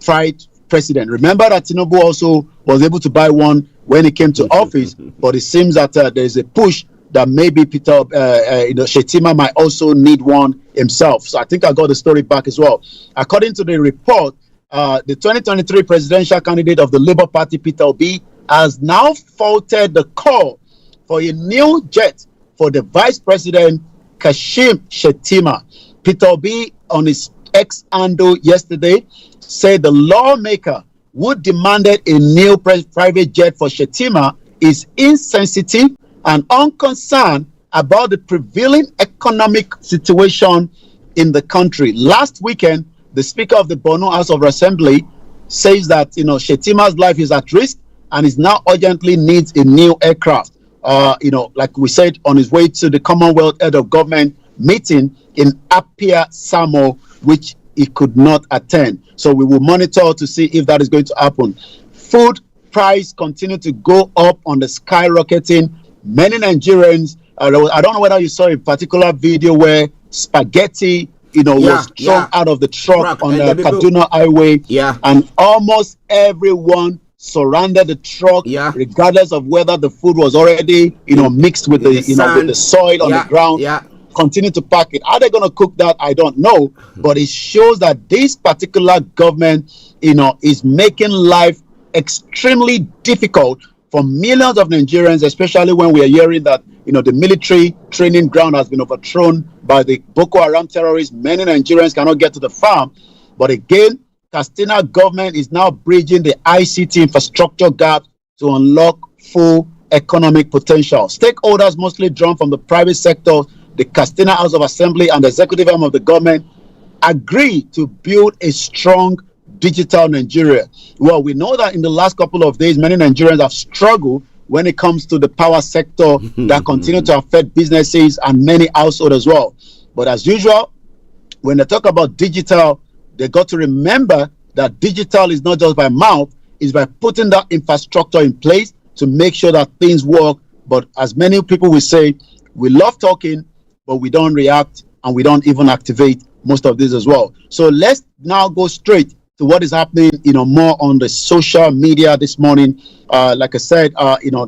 fried president. Remember that Tinubu also was able to buy one when he came to office, but it seems that there's a push that maybe Shettima might also need one himself. So I think I got the story back as well. According to the report, the 2023 presidential candidate of the Labour Party, Peter Obi, has now faulted the call for a new jet for the vice president, Kashim Shettima. Peter Obi, on his X handle yesterday, said the lawmaker who demanded a new private jet for Shettima is insensitive and unconcerned about the prevailing economic situation in the country. Last weekend, the Speaker of the Borno House of Assembly says that Shettima's life is at risk and is now urgently needs a new aircraft. Like we said, on his way to the Commonwealth Head of Government meeting in Apia, Samo, which he could not attend. So we will monitor to see if that is going to happen. Food price continue to go up on the skyrocketing. Many Nigerians, I don't know whether you saw a particular video where spaghetti, was thrown out of the truck on the Kaduna Highway. Yeah. And almost everyone surrounded the truck, regardless of whether the food was already, mixed with the soil on the ground. Yeah. Continue to pack it. Are they going to cook that? I don't know. But it shows that this particular government, is making life extremely difficult for millions of Nigerians, especially when we are hearing that, the military training ground has been overthrown by the Boko Haram terrorists. Many Nigerians cannot get to the farm. But again, Katsina government is now bridging the ICT infrastructure gap to unlock full economic potential. Stakeholders, mostly drawn from the private sector, the Katsina House of Assembly and the executive arm of the government, agree to build a strong digital Nigeria. Well, we know that in the last couple of days, many Nigerians have struggled when it comes to the power sector that continue to affect businesses and many households as well. But as usual, when they talk about digital, they got to remember that digital is not just by mouth, it's by putting that infrastructure in place to make sure that things work. But as many people will say, we love talking, but we don't react and we don't even activate most of this as well. So let's now go straight to what is happening, more on the social media this morning. Like I said,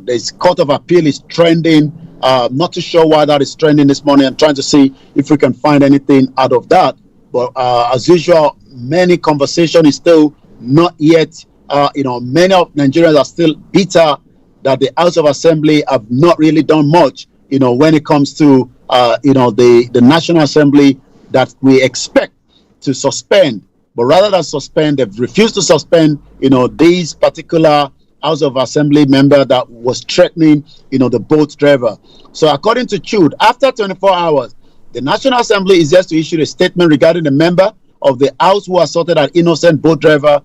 this Court of Appeal is trending. Not too sure why that is trending this morning. I'm trying to see if we can find anything out of that. But as usual, many conversation is still not yet, many of Nigerians are still bitter that the House of Assembly have not really done much, when it comes to, the National Assembly that we expect to suspend. But rather than suspend, they've refused to suspend, this particular House of Assembly member that was threatening, the boat driver. So according to Chud, after 24 hours, the National Assembly is yet to issue a statement regarding the member of the House who assaulted an innocent boat driver.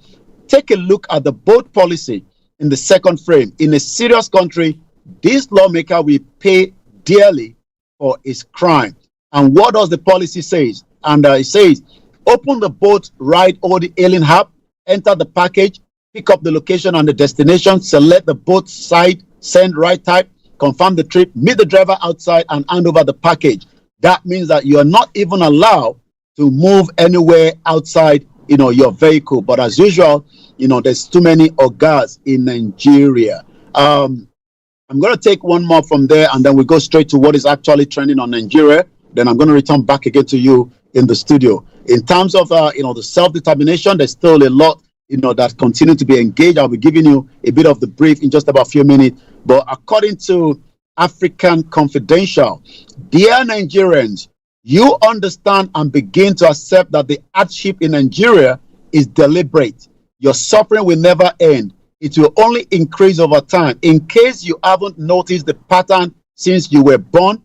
Take a look at the boat policy in the second frame. In a serious country, this lawmaker will pay dearly for his crime. And what does the policy say? And it says, open the boat, ride all the alien app, enter the package, pick up the location and the destination, select the boat side, send right type, confirm the trip, meet the driver outside and hand over the package. That means that you are not even allowed to move anywhere outside, your vehicle. But as usual, there's too many ogas in Nigeria. I'm going to take one more from there and then we go straight to what is actually trending on Nigeria. Then I'm going to return back again to you in the studio. In terms of, the self-determination, there's still a lot, that continue to be engaged. I'll be giving you a bit of the brief in just about a few minutes. But according to African Confidential, dear Nigerians, you understand and begin to accept that the hardship in Nigeria is deliberate. Your suffering will never end. It will only increase over time. In case you haven't noticed the pattern since you were born,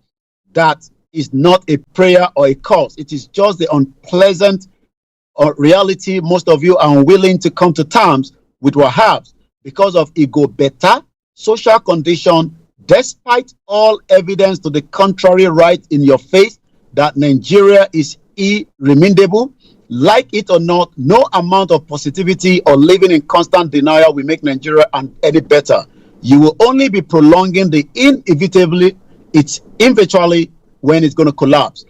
that is not a prayer or a curse. It is just the unpleasant reality most of you are unwilling to come to terms with what happens because of ego beta, social condition, despite all evidence to the contrary right in your face that Nigeria is irremediable like it or not, no amount of positivity or living in constant denial will make Nigeria any better. You will only be prolonging the inevitably, it's eventually when it's going to collapse.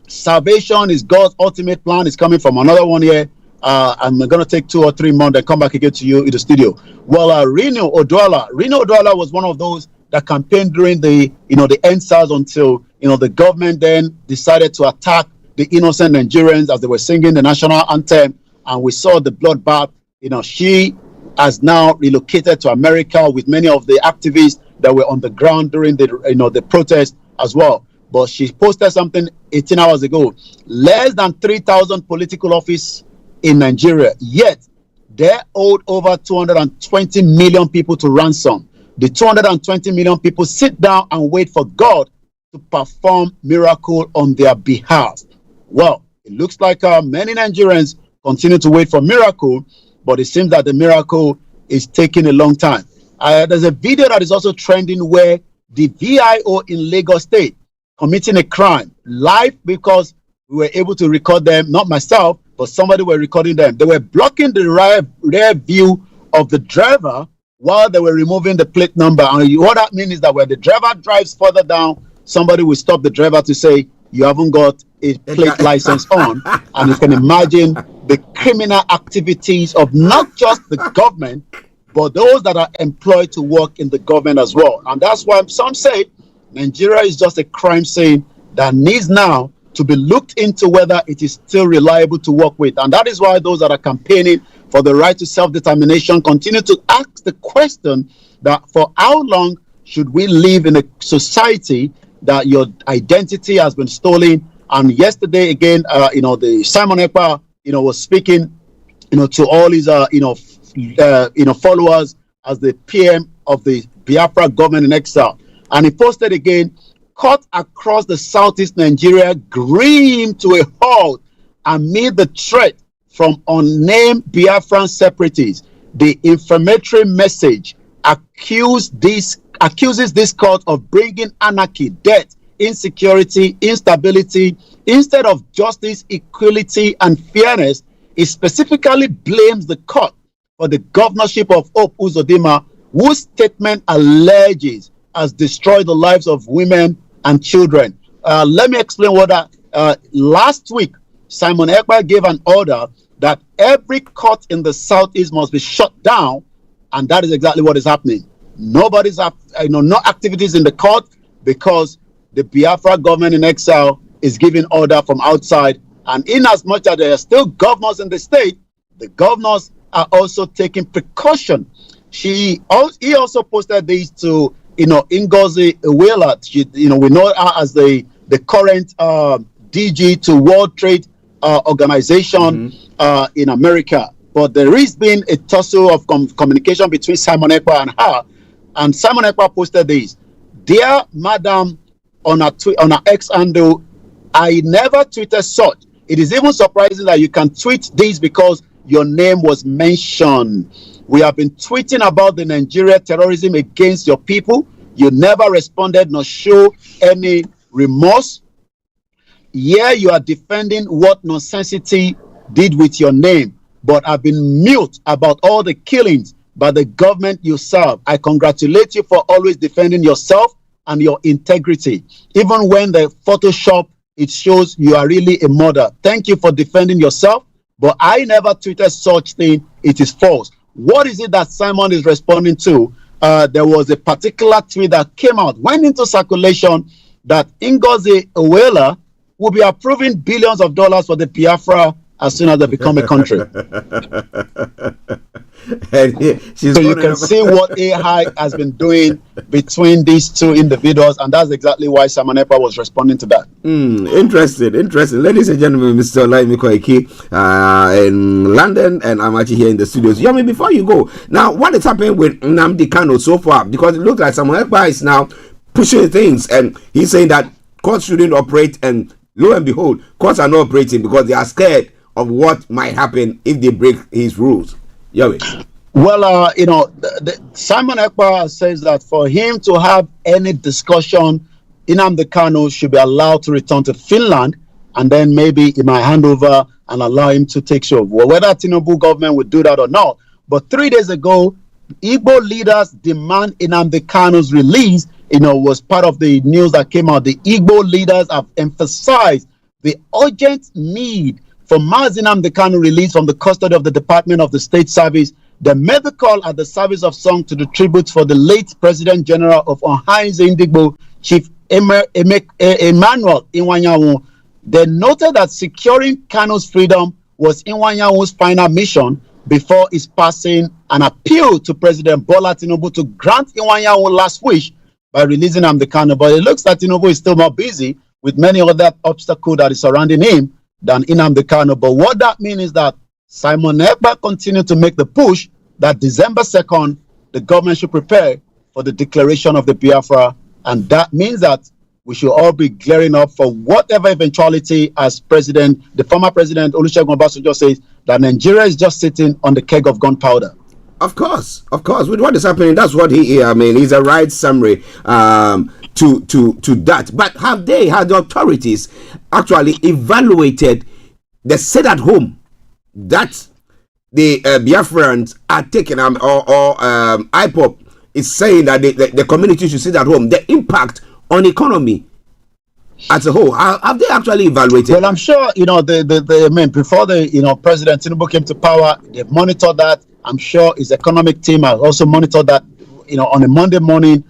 Salvation is God's ultimate plan. It's coming from another one here. I'm going to take 2 or 3 months and come back again to you in the studio. Well, Reno Oduala was one of those that campaigned during the EndSARS until, the government then decided to attack the innocent Nigerians as they were singing the national anthem, and we saw the bloodbath. She has now relocated to America with many of the activists that were on the ground during the protest as well. But she posted something 18 hours ago. Less than 3,000 political office in Nigeria, yet they owed over 220 million people to ransom. The 220 million people sit down and wait for God to perform miracle on their behalf. Well, it looks like many Nigerians continue to wait for miracle, but it seems that the miracle is taking a long time. There's a video that is also trending where the VIO in Lagos State committing a crime live, because we were able to record them, not myself, but somebody were recording them. They were blocking the rear view of the driver while they were removing the plate number. And what that means is that when the driver drives further down, somebody will stop the driver to say, you haven't got a plate license on. And you can imagine the criminal activities of not just the government, but those that are employed to work in the government as well. And that's why some say Nigeria is just a crime scene that needs now to be looked into whether it is still reliable to work with. And that is why those that are campaigning for the right to self-determination continue to ask the question that for how long should we live in a society that your identity has been stolen? And yesterday again, the Simon Ekpa, was speaking, to all his, followers as the PM of the Biafra government in exile. And he posted again, cut across the southeast Nigeria, grinned to a halt amid the threat from unnamed Biafran separatists. The inflammatory message accuses this court of bringing anarchy, death, insecurity, instability, instead of justice, equality, and fairness. It specifically blames the court for the governorship of Hope Uzodinma, whose statement alleges has destroyed the lives of women and children. Let me explain what last week, Simon Ekpa gave an order that every court in the southeast must be shut down, and that is exactly what is happening. No activities in the court, because the Biafra government in exile is giving order from outside. And in as much as there are still governors in the state, the governors are also taking precaution. He also posted these to Ngozi Iweala. We know her as the current DG to World Trade Organization in America. But there has been a tussle of communication between Simon Ekpa and her. And Simon Ekpa posted this: "Dear Madam," on her X handle, "I never tweeted such. It is even surprising that you can tweet this because your name was mentioned. We have been tweeting about the Nigeria terrorism against your people. You never responded nor show any remorse. Here you are defending what nonsensity did with your name, but have been mute about all the killings by the government you serve. I congratulate you for always defending yourself and your integrity. Even when the Photoshop, it shows you are really a murder. Thank you for defending yourself, but I never tweeted such thing. It is false." What is it that Simon is responding to? There was a particular tweet that came out, went into circulation, that Ngozi Iweala will be approving billions of dollars for the Biafra as soon as they become a country. So you can see what AI has been doing between these two individuals, and that's exactly why Simon Ekpa was responding to that. Interesting. Ladies and gentlemen, Mr. Olayomi Koiki in London, and I'm actually here in the studios. Yomi, before you go, now what is happening with Nnamdi Kanu so far? Because it looks like Simon Ekpa is now pushing things, and he's saying that courts shouldn't operate, and lo and behold, courts are not operating because they are scared of what might happen if they break his rules. Yomi. Well, Simon Ekpa says that for him to have any discussion, Nnamdi Kanu should be allowed to return to Finland and then maybe it might hand over and allow him to take show. Well, whether Tinubu government would do that or not. But 3 days ago, Igbo leaders demand Nnamdi Kanu's release, was part of the news that came out. The Igbo leaders have emphasized the urgent need for Mazi Nnamdi Kanu released from the custody of the Department of the State Service. They made the call at the service of song to the tribute for the late President General of Ohanaeze Ndigbo, Chief Emmanuel Iwuanyanwu. They noted that securing Kanu's freedom was Iwuanyawu's final mission before his passing, and appeal to President Bola Tinubu to grant Iwuanyanwu last wish by releasing Nnamdi Kanu. But it looks that Tinubu is still more busy with many other obstacles that is surrounding him than Nnamdi Kanu. But what that means is that Simon Ekpa continued to make the push that December 2nd, the government should prepare for the declaration of the Biafra. And that means that we should all be gearing up for whatever eventuality, as the former president Olusegun Obasanjo says, that Nigeria is just sitting on the keg of gunpowder. Of course, with what is happening, that's what he's a right summary to that. But have the authorities actually evaluated the sit at home that the Biafrans are taking, or IPOP is saying that the community should sit at home, the impact on economy as a whole? Have they actually evaluated? Well, I'm sure, before President Tinubu came to power, they've monitored that. I'm sure his economic team has also monitored that, on a Monday morning,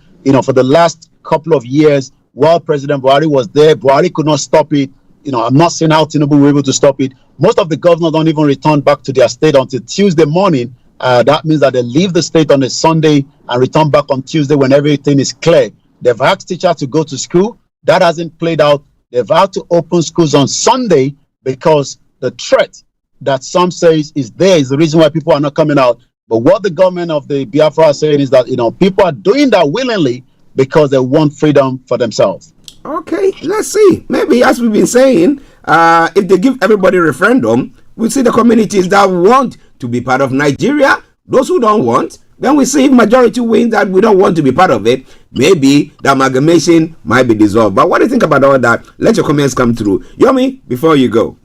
for the last couple of years, while President Buhari was there. Buhari could not stop it. I'm not saying how Tinubu were able to stop it. Most of the governors don't even return back to their state until Tuesday morning. That means that they leave the state on a Sunday and return back on Tuesday when everything is clear. They've asked teachers to go to school. That hasn't played out. They've had to open schools on Sunday because the threat that some say is there is the reason why people are not coming out. But what the government of the Biafra are saying is that, people are doing that willingly because they want freedom for themselves. Okay, let's see. Maybe, as we've been saying, if they give everybody a referendum, we see the communities that want to be part of Nigeria, those who don't want. Then we see if majority wins that we don't want to be part of it. Maybe the amalgamation might be dissolved. But what do you think about all that? Let your comments come through. Yomi, before you go.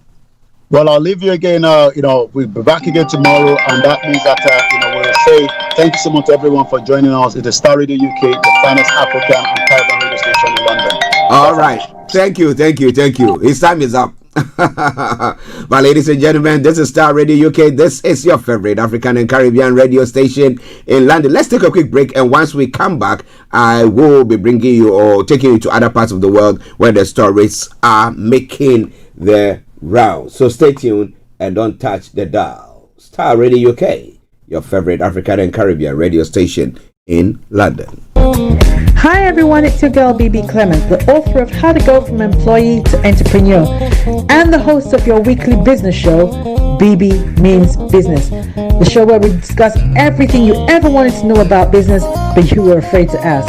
Well, I'll leave you again. We'll be back again tomorrow, and that means that we'll say thank you so much to everyone for joining us. It is Starr Radio UK, the finest African and Caribbean radio station in London. All right. Thank you. His time is up. But ladies and gentlemen, this is Starr Radio UK. This is your favorite African and Caribbean radio station in London. Let's take a quick break, and once we come back, I will be bringing you or taking you to other parts of the world where the stories are making their rounds. So stay tuned and don't touch the dial. Starr Radio UK, your favorite African and Caribbean radio station in London. Hi everyone, it's your girl BB Clement, the author of How to Go From Employee to Entrepreneur and the host of your weekly business show, BB Means Business, the show where we discuss everything you ever wanted to know about business but you were afraid to ask.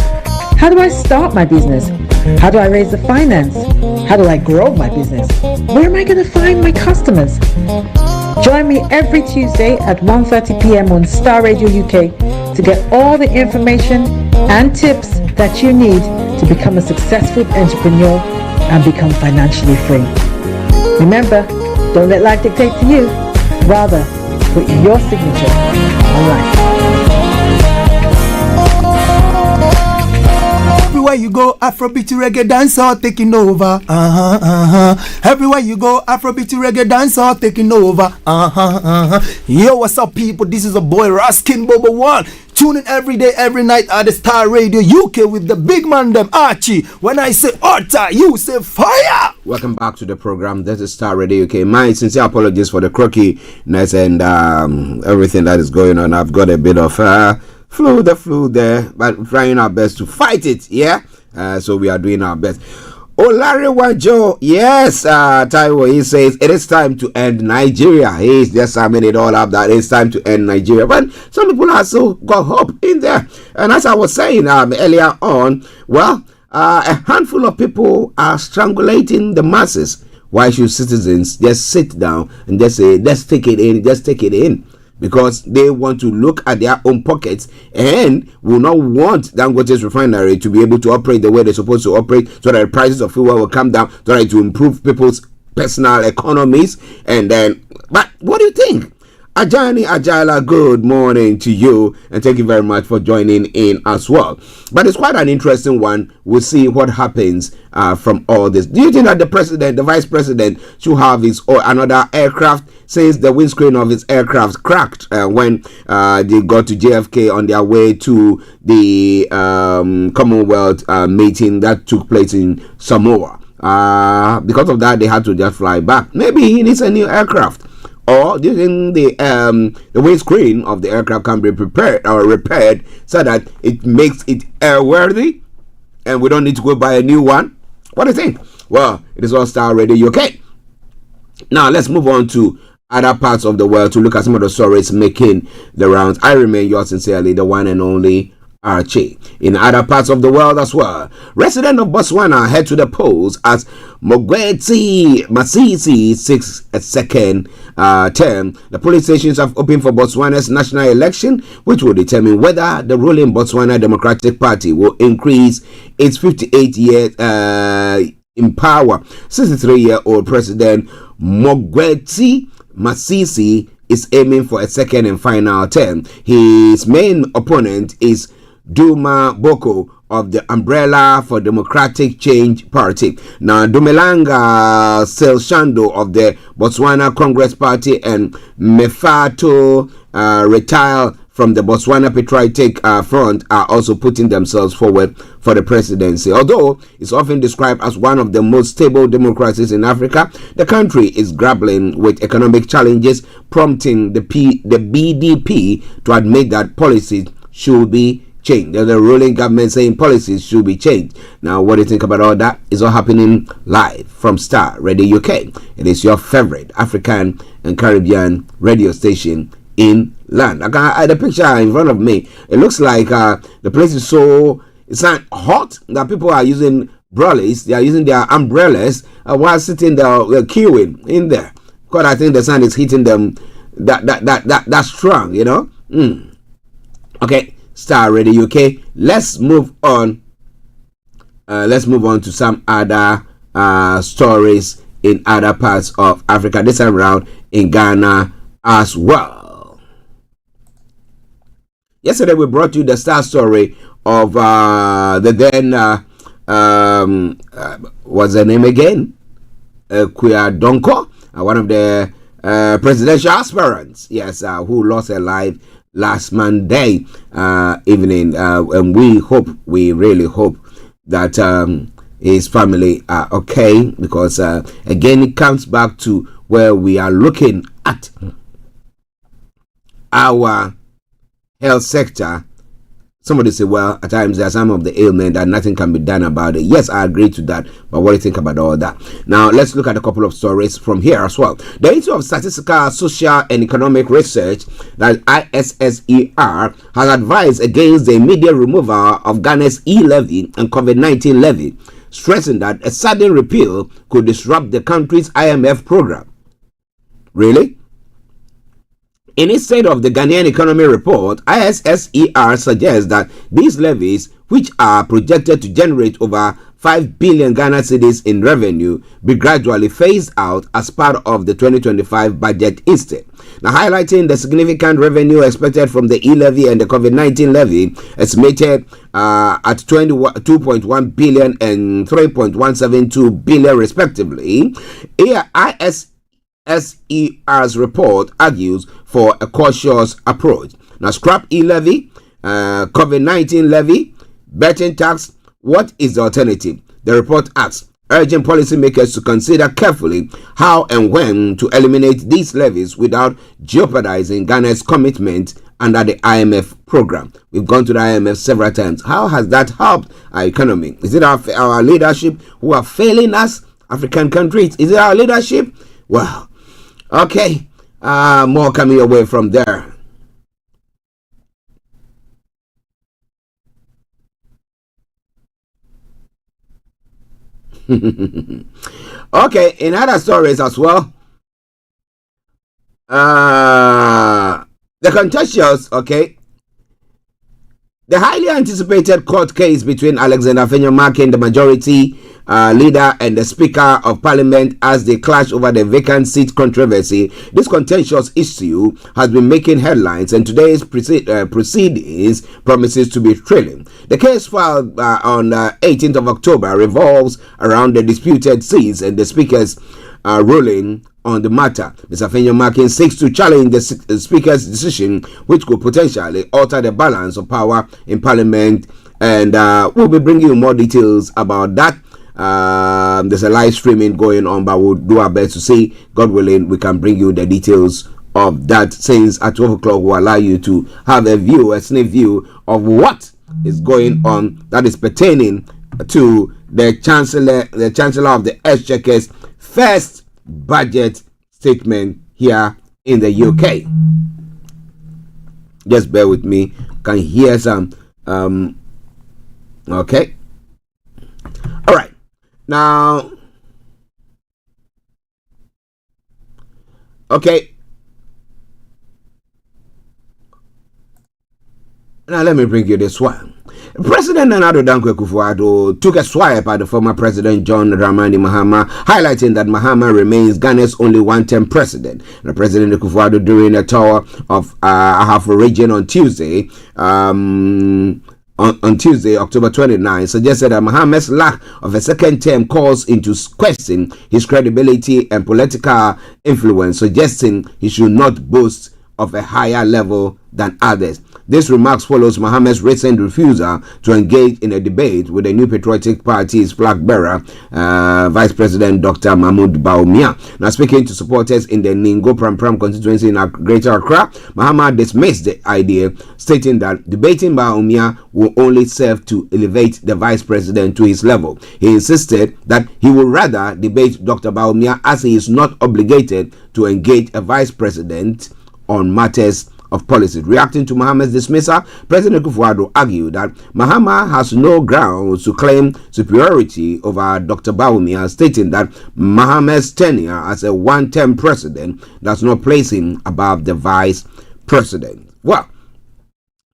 How do I start my business? How do I raise the finance? How do I grow my business? Where am I going to find my customers? Join me every Tuesday at 1:30 p.m. on Starr Radio UK to get all the information and tips that you need to become a successful entrepreneur and become financially free. Remember, don't let life dictate to you. Rather, put your signature on life. Everywhere you go, Afrobeat reggae dancehall taking over. Everywhere you go, Afrobeat reggae dancehall taking over. Yo, what's up, people? This is a boy Raskin Bobo One. Tune in every day, every night at the Starr Radio UK with the big man them Archie. When I say order, you say fire. Welcome back to the program. This is Starr Radio UK. My sincere apologies for the crockiness and everything that is going on. I've got a bit of flu there, but trying our best to fight it. Yeah, so we are doing our best. Olayomi, yes, Taiwo, he says it is time to end Nigeria. He's just summing it all up that it's time to end Nigeria. But some people also got hope in there. And as I was saying earlier on, well, a handful of people are strangulating the masses. Why should citizens just sit down and just say, let's take it in? Because they want to look at their own pockets and will not want Dangote's refinery to be able to operate the way they're supposed to operate, so that the prices of fuel will come down, so that it will improve people's personal economies. And then, but what do you think? Ajani Ajala, good morning to you, and thank you very much for joining in as well. But it's quite an interesting one. We'll see what happens from all this. Do you think that the vice president, should have his or another aircraft, since the windscreen of his aircraft cracked when they got to JFK on their way to the Commonwealth meeting that took place in Samoa? Because of that, they had to just fly back. Maybe he needs a new aircraft. Or do you think the windscreen of the aircraft can be prepared or repaired so that it makes it airworthy and we don't need to go buy a new one? What do you think? Well, it is all Starr Radio UK. Now let's move on to other parts of the world to look at some of the stories making the rounds. I remain yours sincerely, the one and only Archie. In other parts of the world as well, residents of Botswana head to the polls as Mogwetsi Masisi seeks a second term. The polling stations have opened for Botswana's national election, which will determine whether the ruling Botswana Democratic Party will increase its 58 years in power. 63-year-old President Mogwetsi Masisi is aiming for a second and final term. His main opponent is Duma Boko of the Umbrella for Democratic Change Party. Now, Dumelanga Selshando of the Botswana Congress Party and Mefato Retile from the Botswana Patriotic Front are also putting themselves forward for the presidency. Although it's often described as one of the most stable democracies in Africa, the country is grappling with economic challenges, prompting the BDP to admit that policies should be changed. There's a ruling government saying policies should be changed. Now, what do you think about all that? It's all happening live from Starr Radio UK. It is your favorite African and Caribbean radio station in land. The picture in front of me, it looks like the place is so, it's not hot that people are using brollies. They are using their umbrellas while sitting there queuing in there, because I think the sun is hitting them that strong, you know. Okay, Starr Radio UK. Let's move on. Let's move on to some other stories in other parts of Africa. This time around in Ghana as well. Yesterday we brought you the Starr story of the then what's her name again? Kuya Donko, one of the presidential aspirants. Yes, who lost her life last Monday evening, and we really hope that his family are okay, because again it comes back to where we are looking at our health sector. Somebody say, well, at times there are some of the ailment that nothing can be done about it. Yes, I agree to that, but what do you think about all that? Now, let's look at a couple of stories from here as well. The Institute of Statistical, Social and Economic Research, that ISSER, has advised against the immediate removal of Ghana's e-levy and COVID-19 levy, stressing that a sudden repeal could disrupt the country's IMF program. Really? In its State of the Ghanaian Economy report, ISSER suggests that these levies, which are projected to generate over 5 billion Ghana cedis in revenue, be gradually phased out as part of the 2025 budget instead. Now, highlighting the significant revenue expected from the e-levy and the COVID-19 levy, estimated at 2.1 billion and 3.172 billion respectively, ISSER's report argues for a cautious approach. Now, scrap e-levy, COVID-19 levy, betting tax. What is the alternative? The report asks, urging policymakers to consider carefully how and when to eliminate these levies without jeopardizing Ghana's commitment under the IMF program. We've gone to the IMF several times. How has that helped our economy? Is it our leadership who are failing us, African countries? Is it our leadership? Well, okay. More coming away from there. Okay, in other stories as well, the contentious, okay, The highly anticipated court case between Alexander Afenyo-Markin, the majority leader, and the Speaker of Parliament as they clash over the vacant seat controversy. This contentious issue has been making headlines, and today's proceedings promises to be thrilling. The case filed on 18th of October revolves around the disputed seats and the Speaker's ruling on the matter. Mr. Afenyo-Markin seeks to challenge the Speaker's decision, which could potentially alter the balance of power in Parliament, and we'll be bringing you more details about that. There's a live streaming going on, but we'll do our best to see, God willing, we can bring you the details of that, since at 12 o'clock we'll allow you to have a sneak view of what is going on that is pertaining to the Chancellor of the Exchequer's first budget statement here in the UK. Just bear with me. Can hear some okay. All right. Now, okay. Now let me bring you this one. President Nana Dankwa Akufo-Addo took a swipe at the former President John Dramani Mahama, highlighting that Mahama remains Ghana's only one-term president. The President Akufo-Addo, during a tour of Ahafo region on Tuesday, on Tuesday, October 29, suggested that Mahama's lack of a second term calls into question his credibility and political influence, suggesting he should not boast of a higher level than others. This remarks follows Mahama's recent refusal to engage in a debate with the New Patriotic Party's flag bearer, Vice President Dr. Mahmoud Bawumia. Now, speaking to supporters in the Ningo Pram constituency in Greater Accra, Mahama dismissed the idea, stating that debating Bawumia will only serve to elevate the Vice President to his level. He insisted that he would rather debate Dr. Bawumia, as he is not obligated to engage a Vice President on matters of policy. Reacting to Mahama's dismissal, President Akufo-Addo argued that Mahama has no grounds to claim superiority over Dr. Bawumia, stating that Mahama's tenure as a one-term president does not place him above the vice president. Well,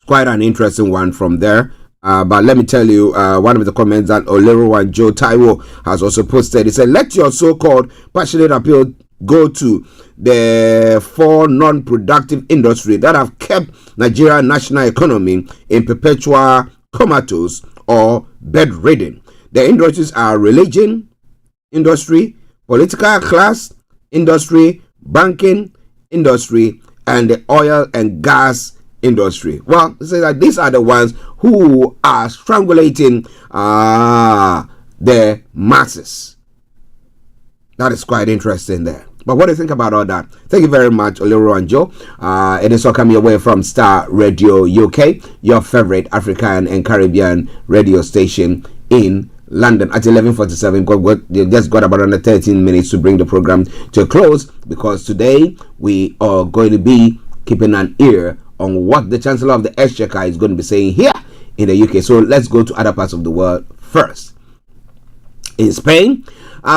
quite an interesting one from there. But let me tell you, one of the comments that Olayomi Joe Taiwo has also posted, he said, "Let your so-called passionate appeal go to the four non-productive industries that have kept Nigeria's national economy in perpetual comatose or bedridden. The industries are religion industry, political class industry, banking industry, and the oil and gas industry." Well, say that these are the ones who are strangulating the masses. That is quite interesting there. But what do you think about all that? Thank you very much, Olayomi Joe. It is all coming your way from Starr Radio UK, your favorite African and Caribbean radio station in London at 11:47. We just got about another 13 minutes to bring the program to a close, because today we are going to be keeping an ear on what the Chancellor of the Exchequer is going to be saying here in the UK. So let's go to other parts of the world first. In Spain,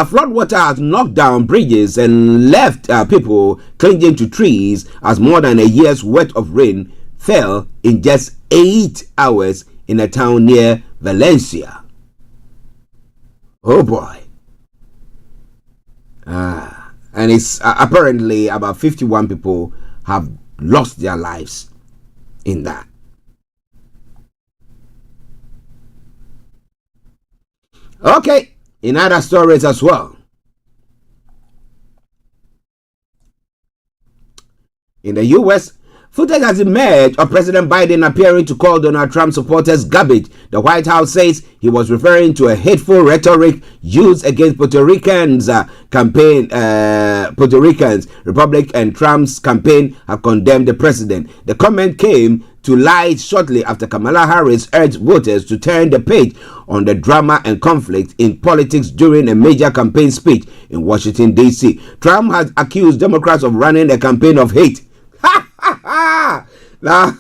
flood water has knocked down bridges and left people clinging to trees as more than a year's worth of rain fell in just 8 hours in a town near Valencia. Oh boy. And it's apparently about 51 people have lost their lives in that. Okay. In other stories as well, in the U.S., footage has emerged of President Biden appearing to call Donald Trump supporters garbage. The White House says he was referring to a hateful rhetoric used against Puerto Ricans. Puerto Ricans, Republic and Trump's campaign have condemned the president. The comment came to light shortly after Kamala Harris urged voters to turn the page on the drama and conflict in politics during a major campaign speech in Washington, D.C. Trump has accused Democrats of running a campaign of hate. Now,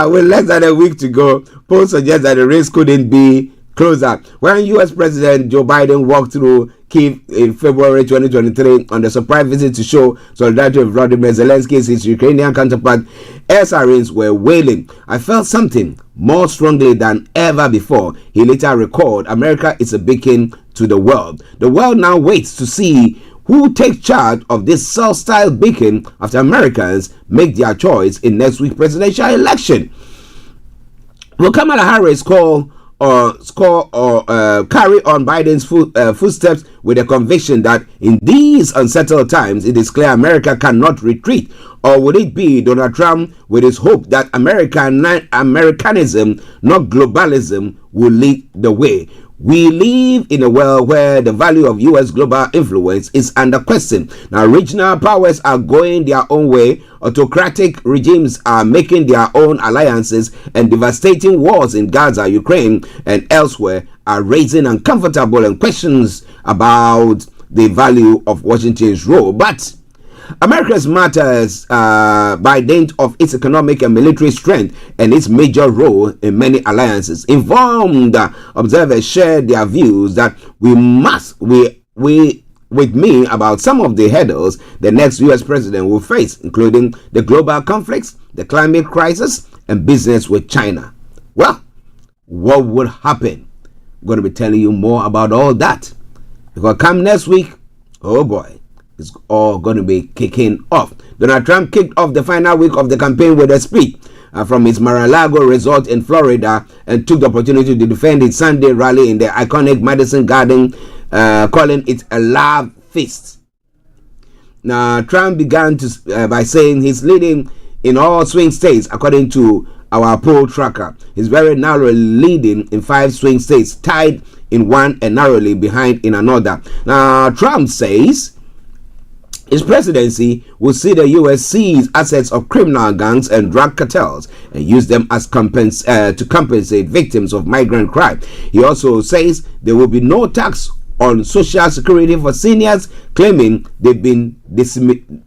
with less than a week to go, polls suggest that the race couldn't be closer. When U.S. President Joe Biden walked through Kyiv in February 2023 on the surprise visit to show solidarity with Volodymyr Zelensky. His Ukrainian counterpart, air sirens were wailing. I felt something more strongly than ever before. He later recalled, America is a beacon to the world. The world now waits to see who takes charge of this self-styled beacon after Americans make their choice in next week's presidential election. Will Kamala Harris carry on Biden's footsteps with a conviction that in these unsettled times it is clear America cannot retreat? Or would it be Donald Trump with his hope that Americanism, not globalism, will lead the way? We live in a world where the value of U.S. global influence is under question. Now, regional powers are going their own way. Autocratic regimes are making their own alliances, and devastating wars in Gaza, Ukraine, and elsewhere are raising uncomfortable and questions about the value of Washington's role. But America's matters by dint of its economic and military strength and its major role in many alliances. Informed observers share their views that with me about some of the hurdles the next U.S. president will face, including the global conflicts, the climate crisis, and business with China. Well, what would happen? I'm going to be telling you more about all that. Because come next week, oh boy, it's all going to be kicking off. Donald Trump kicked off the final week of the campaign with a speech from his Mar-a-Lago resort in Florida and took the opportunity to defend his Sunday rally in the iconic Madison Garden, calling it a love feast. Now, Trump began by saying he's leading in all swing states according to our poll tracker. He's very narrowly leading in 5 swing states, tied in one and narrowly behind in another. Now, Trump says his presidency will see the U.S. seize assets of criminal gangs and drug cartels and use them as to compensate victims of migrant crime. He also says there will be no tax on Social Security for seniors, claiming they've been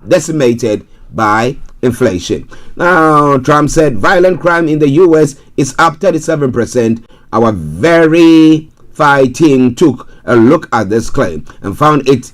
decimated by inflation. Now, Trump said violent crime in the U.S. is up 37%. Our Verify team took a look at this claim and found it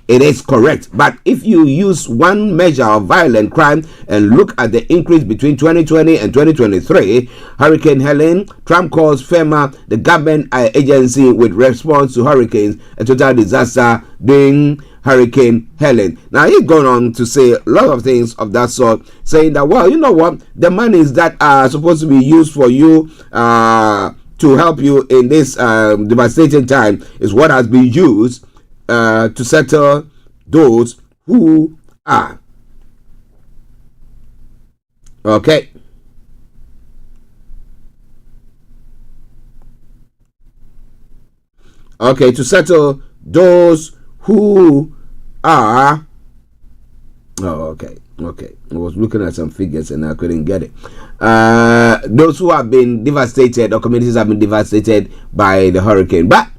is correct. But if you use one measure of violent crime and look at the increase between 2020 and 2023, Hurricane Helene, Trump calls FEMA, the government agency with response to hurricanes, a total disaster during Hurricane Helene. Now, he's gone on to say a lot of things of that sort, saying that, well, you know what, the monies that are supposed to be used for you to help you in this devastating time is what has been used to settle those who are. Okay. Okay, to settle those who are. Oh, okay. Okay. I was looking at some figures and I couldn't get it. Those who have been devastated, or communities have been devastated by the hurricane. But,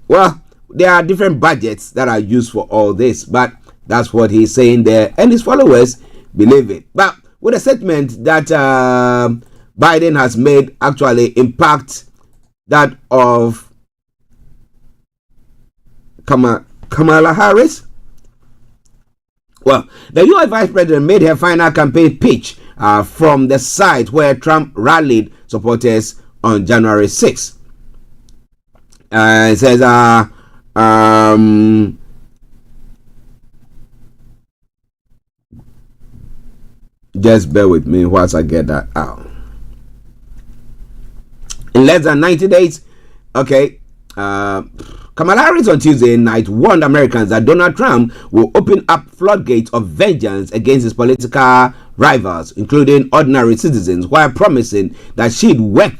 well, there are different budgets that are used for all this, but that's what he's saying there, and his followers believe it. But with a statement that Biden has made actually impact that of Kamala Harris. Well, the U.S. Vice President made her final campaign pitch from the site where Trump rallied supporters on January 6th. It says, just bear with me whilst I get that out. In less than 90 days, okay, Kamala Harris on Tuesday night warned Americans that Donald Trump will open up floodgates of vengeance against his political rivals, including ordinary citizens, while promising that she'd work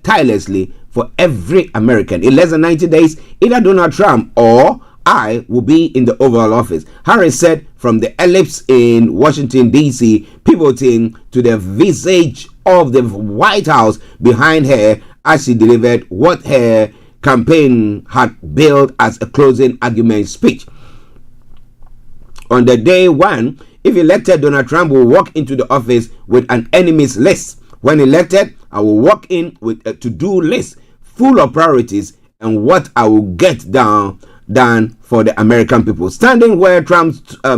tirelessly for every American. In less than 90 days, either Donald Trump or I will be in the Oval Office, Harris said from the ellipse in Washington, D.C., pivoting to the visage of the White House behind her as she delivered what her campaign had billed as a closing argument speech. On the day one, if elected, Donald Trump will walk into the office with an enemies list. When elected, I will walk in with a to-do list full of priorities and what I will get done than for the American people. Standing where Trump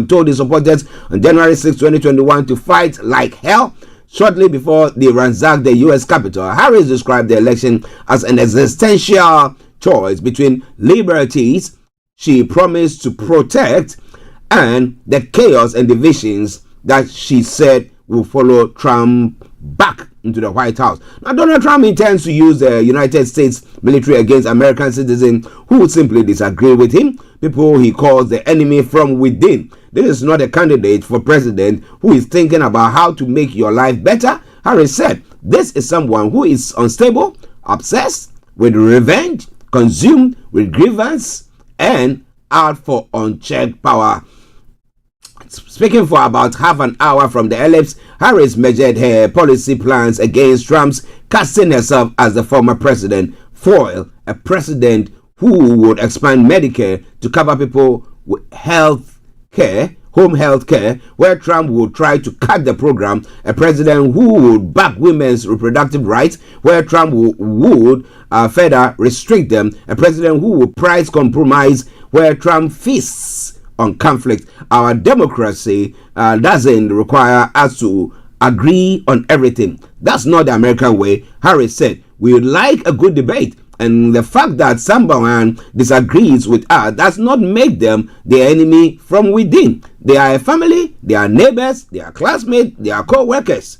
told his supporters on January 6, 2021 to fight like hell shortly before they ransacked the U.S. Capitol, Harris described the election as an existential choice between liberties she promised to protect and the chaos and divisions that she said will follow Trump back into the White House. Now, Donald Trump intends to use the United States military against American citizens who simply disagree with him, people he calls the enemy from within. This is not a candidate for president who is thinking about how to make your life better. Harris said, this is someone who is unstable, obsessed with revenge, consumed with grievance, and out for unchecked power. Speaking for about half an hour from the ellipse, Harris measured her policy plans against Trump's, casting herself as the former president foil, a president who would expand Medicare to cover people with health care, home health care, where Trump would try to cut the program, a president who would back women's reproductive rights, where Trump would further restrict them, a president who would price compromise, where Trump feasts on conflict. Our democracy doesn't require us to agree on everything. That's not the American way. Harris said, we would like a good debate, and the fact that someone disagrees with us does not make them the enemy from within. They are a family, they are neighbors, they are classmates, they are co-workers.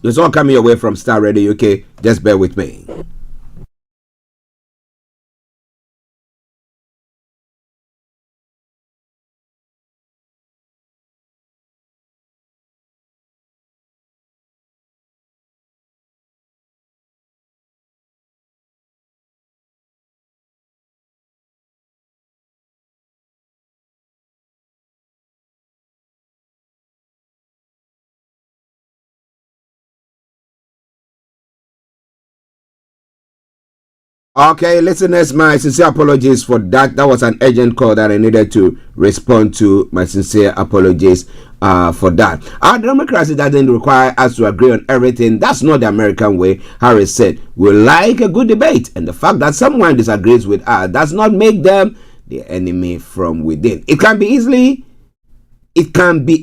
It's all coming your way from Starr Radio UK. Just bear with me. Okay, listeners, my sincere apologies for that. That was an urgent call that I needed to respond to. My sincere apologies for that. Our democracy doesn't require us to agree on everything. That's not the American way. Harris said, we like a good debate, and the fact that someone disagrees with us does not make them the enemy from within. It can be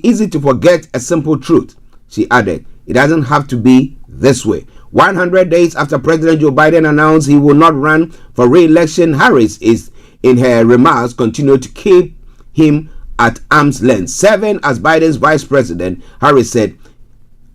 easy to forget a simple truth, she added. It doesn't have to be this way. 100 days after President Joe Biden announced he will not run for re-election, Harris is, in her remarks, continued to keep him at arm's length. Serving as Biden's vice president, Harris said,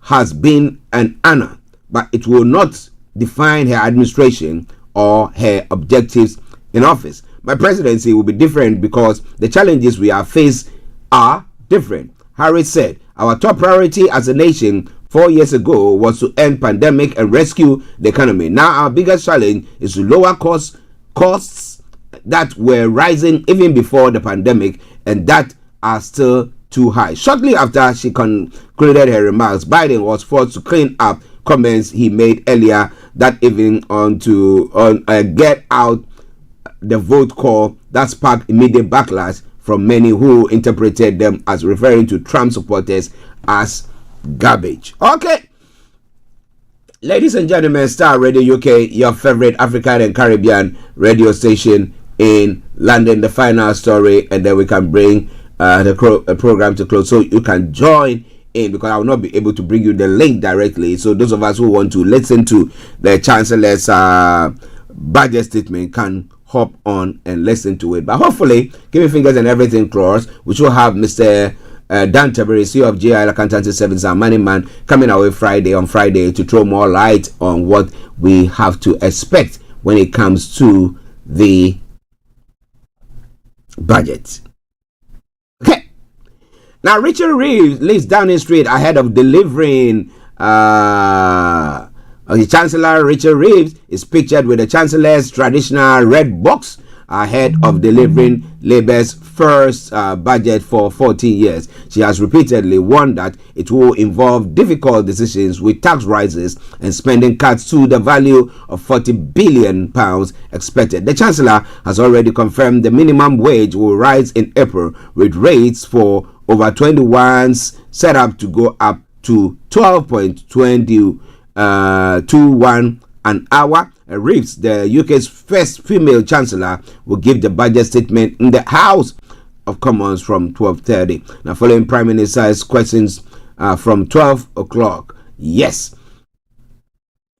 has been an honor, but it will not define her administration or her objectives in office. My presidency will be different because the challenges we have faced are different. Harris said, our top priority as a nation 4 years ago was to end pandemic and rescue the economy. Now our biggest challenge is to lower costs that were rising even before the pandemic and that are still too high. Shortly after she concluded her remarks, Biden was forced to clean up comments he made earlier that evening on get out the vote call that sparked immediate backlash from many who interpreted them as referring to Trump supporters as garbage. Okay, ladies and gentlemen, Starr Radio UK, your favorite African and Caribbean radio station in London. The final story, and then we can bring the program to close, so you can join in, because I will not be able to bring you the link directly. So those of us who want to listen to the Chancellor's budget statement can hop on and listen to it. But hopefully, give me fingers and everything crossed, we should have Mr. Dan Teberi, CEO of GI Accountancy Services and Money Man, coming away on Friday to throw more light on what we have to expect when it comes to the budget. Okay. Now, Richard Reeves lives Downing Street ahead of delivering. The Chancellor Richard Reeves is pictured with the Chancellor's traditional red box ahead of delivering Labour's first budget for 14 years. She has repeatedly warned that it will involve difficult decisions with tax rises and spending cuts to the value of £40 billion expected. The Chancellor has already confirmed the minimum wage will rise in April, with rates for over 21s set up to go up to 12.21 an hour, Reeves, the UK's first female chancellor, will give the budget statement in the House of Commons from 12:30. Now, following Prime Minister's questions from 12 o'clock. Yes.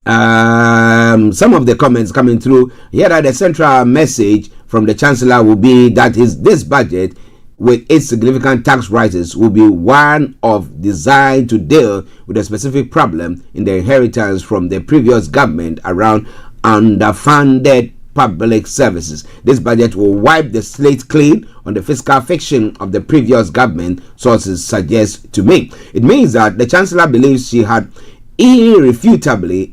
Some of the comments coming through here that the central message from the Chancellor will be that this budget, with its significant tax rises, will be one of designed to deal with a specific problem in the inheritance from the previous government around underfunded public services. This budget will wipe the slate clean on the fiscal fiction of the previous government, sources suggest to me. It means that the Chancellor believes she had irrefutable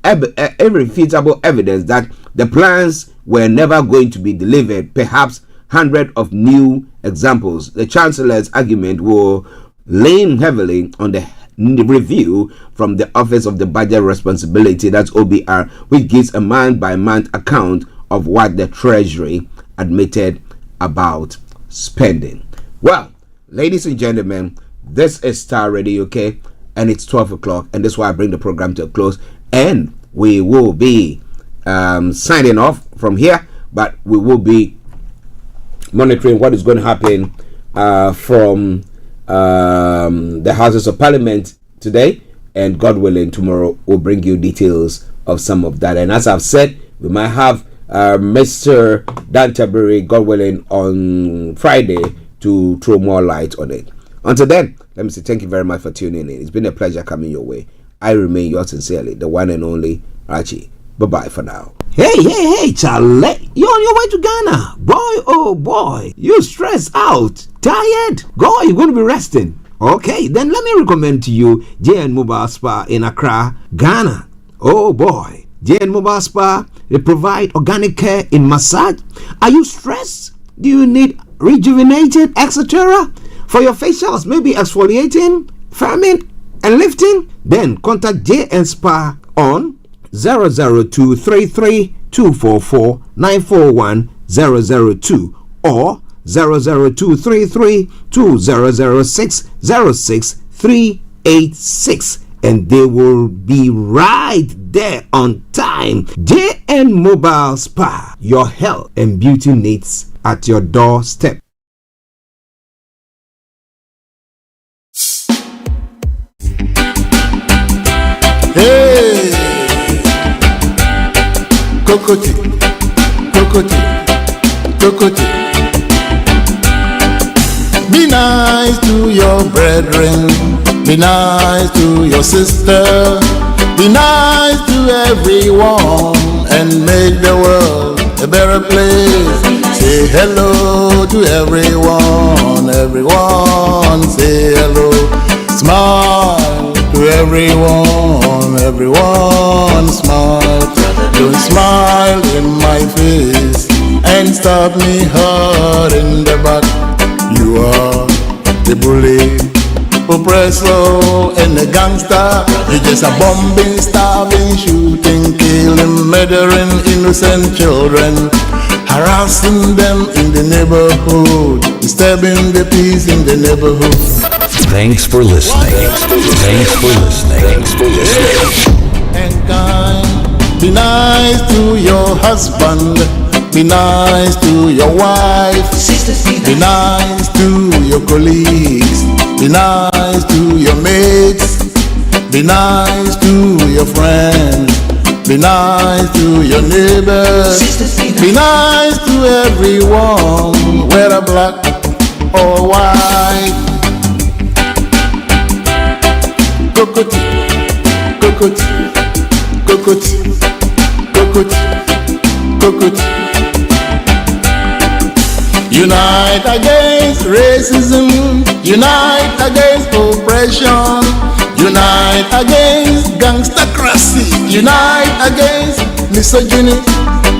evidence that the plans were never going to be delivered, perhaps hundreds of new examples. The Chancellor's argument will lean heavily on the review from the Office of the Budget Responsibility, that's OBR, which gives a month-by-month account of what the Treasury admitted about spending. Well, ladies and gentlemen, this is Starr Radio UK, and it's 12 o'clock, and this is why I bring the program to a close, and we will be signing off from here, but we will be monitoring what is going to happen from the Houses of Parliament today, and God willing, tomorrow we'll bring you details of some of that. And as I've said, we might have Mr. Dan Taberi, God willing, on Friday to throw more light on it. Until then, let me say thank you very much for tuning in. It's been a pleasure coming your way. I remain yours sincerely, the one and only Archie. Bye-bye for now. Hey, Charlie. You're on your way to Ghana. Boy, oh boy. You stressed out. Tired? Go, you're going to be resting. Okay, then let me recommend to you JN Mobile Spa in Accra, Ghana. Oh boy. JN Mobile Spa, they provide organic care in massage. Are you stressed? Do you need rejuvenated, etc.? For your facials, maybe exfoliating, firming, and lifting? Then contact JN Spa on 00233 244 941 002 or 00233 2006 06386, and they will be right there on time. JN Mobile Spa, your health and beauty needs at your doorstep. Hey, Kokoti, Kokoti, Kokoti. Be nice to your brethren, be nice to your sister, be nice to everyone, and make the world a better place. Say hello to everyone, everyone say hello. Smile to everyone, everyone smile. Don't smile in my face and stab me hard in the back. You are the bully, oppressor, and a gangster. You're just a bombing, starving, shooting, killing, murdering innocent children, harassing them in the neighborhood, disturbing the peace in the neighborhood. Thanks for listening. Thanks for listening. Thanks for listening. And kind, be nice to your husband, be nice to your wife, be nice to your colleagues, be nice to your mates, be nice to your friends, be nice to your neighbors, be nice to everyone, whether black or white. Kokoti, kokoti, kokoti, kokoti, kokoti. Unite against racism, unite against oppression, unite against gangstercracy, unite against misogyny,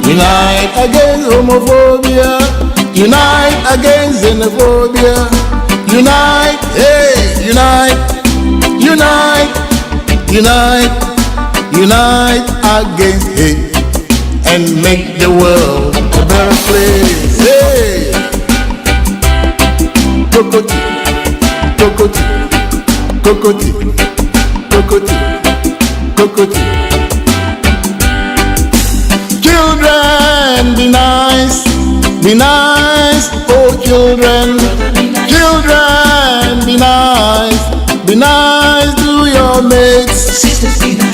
unite against homophobia, unite against xenophobia, unite, hey, unite, unite, unite, unite against hate and make the world a better place. Hey! Kokoti, kokoti, kokoti, kokoti, kokoti. Be nice, oh children. Children, be nice. Be nice to your mates.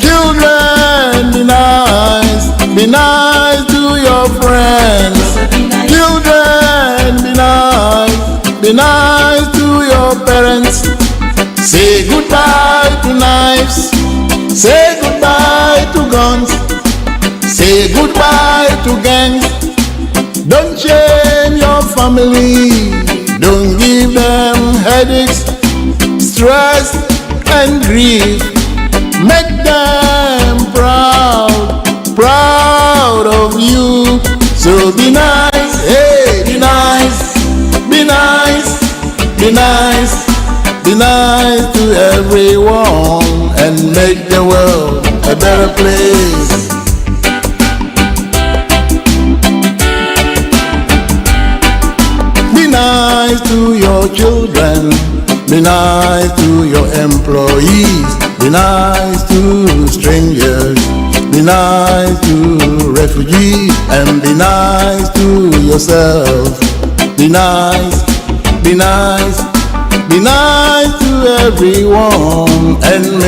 Children, be nice. Be nice to your friends. Children, be nice. Be nice to your parents. Say goodbye to knives. Say goodbye to guns. Say goodbye to gangs. Don't shame your family. Don't give them headaches, stress and grief. Make them proud, proud of you. So be nice, hey, be nice, be nice, be nice, be nice to everyone and make the world a better place. Be nice to your children, be nice to your employees, be nice to strangers, be nice to refugees, and be nice to yourself. Be nice, be nice, be nice to everyone and